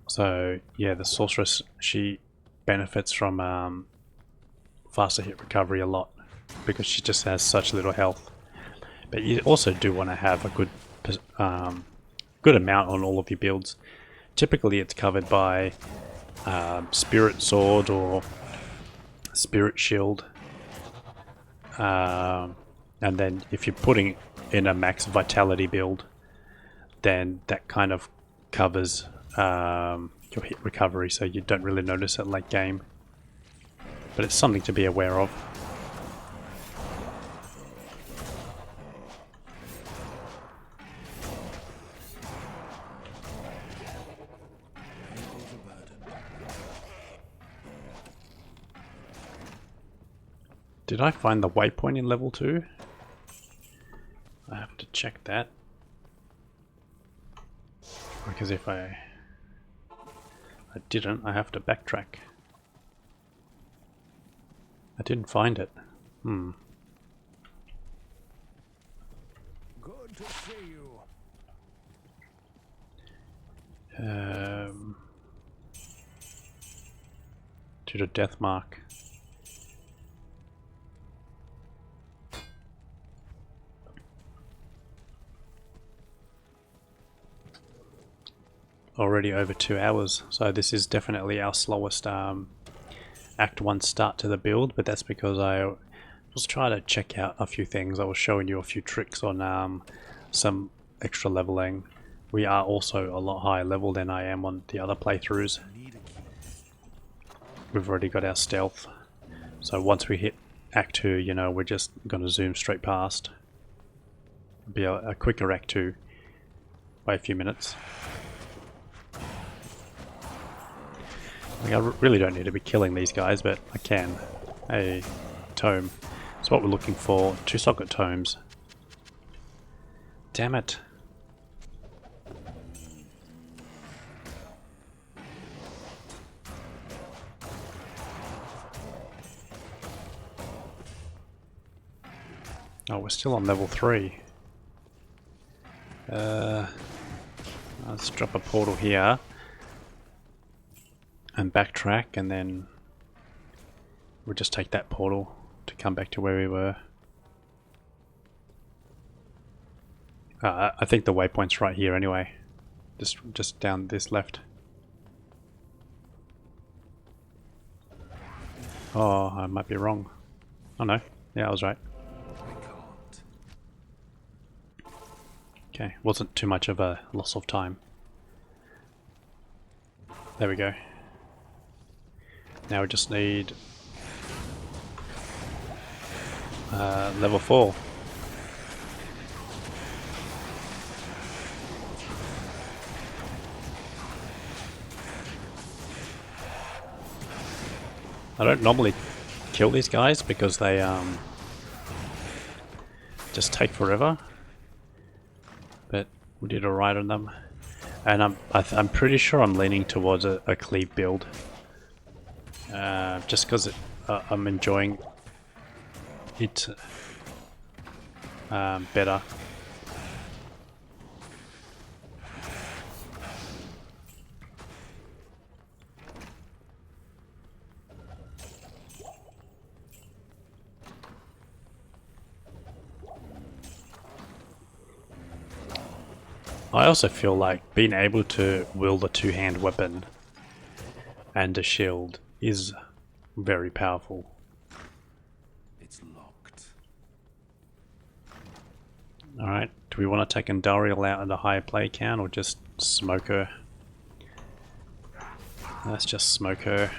So yeah, the sorceress, she benefits from faster hit recovery a lot because she just has such little health. But you also do want to have a good amount on all of your builds. Typically it's covered by Spirit Sword or Spirit Shield. And then if you're putting in a max Vitality build, then that kind of covers your hit recovery, so you don't really notice it late game. But it's something to be aware of. Did I find the waypoint in level 2? I have to check that. Because if I didn't, I have to backtrack. I didn't find it. Good to see you. To the death mark. Already over 2 hours, so this is definitely our slowest Act 1 start to the build, but that's because I was trying to check out a few things. I was showing you a few tricks on some extra leveling. We are also a lot higher level than I am on the other playthroughs. We've already got our stealth, so once we hit Act 2, you know, we're just going to zoom straight past. It'll be a quicker Act 2 by a few minutes. I really don't need to be killing these guys, but I can. A tome. That's what we're looking for. 2 socket tomes. Damn it. Oh, we're still on level 3. Let's drop a portal here. And backtrack, and then we'll just take that portal to come back to where we were. I think the waypoint's right here anyway. Just down this left. Oh, I might be wrong. Oh no, yeah, I was right. Okay, wasn't too much of a loss of time. There we go. Now we just need level 4. I don't normally kill these guys because they just take forever, but we did alright on them, and I'm pretty sure I'm leaning towards a cleave build. Just because I'm enjoying it better. I also feel like being able to wield a two-hand weapon and a shield is very powerful. It's locked. Alright, do we want to take Andariel out at a higher play count or just smoke her? Let's just smoke her.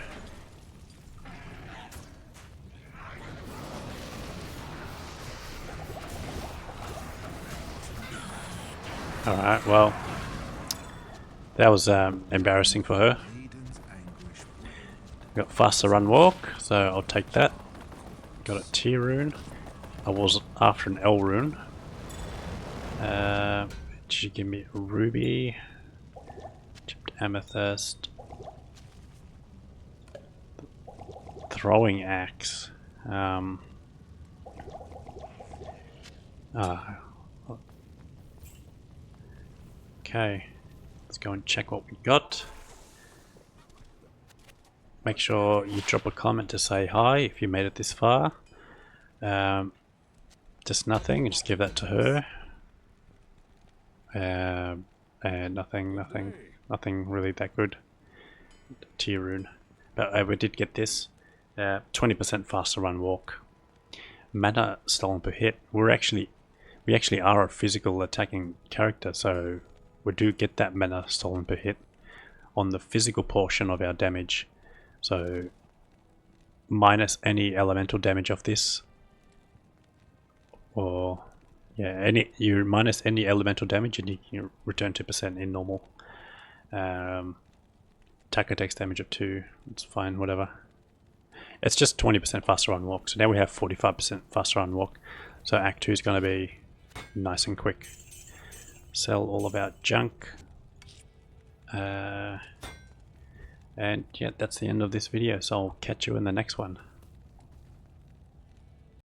Alright, well, that was embarrassing for her. Got faster run walk, so I'll take that. Got a T rune. I was after an L rune. Did she give me a ruby? Chipped amethyst. Throwing axe. Okay, let's go and check what we got. Make sure you drop a comment to say hi if you made it this far. To just nothing. Just give that to her. And nothing really that good. Tier rune. But we did get this. 20% faster run walk. Mana stolen per hit. We actually are a physical attacking character, so we do get that mana stolen per hit on the physical portion of our damage. So minus any elemental damage of this, or yeah, you minus any elemental damage and you can return 2% in normal. Attacker takes damage of 2. It's fine, whatever. It's just 20% faster on walk. So now we have 45% faster on walk. So Act 2 is going to be nice and quick. Sell all of our junk. And yeah, that's the end of this video. So I'll catch you in the next one.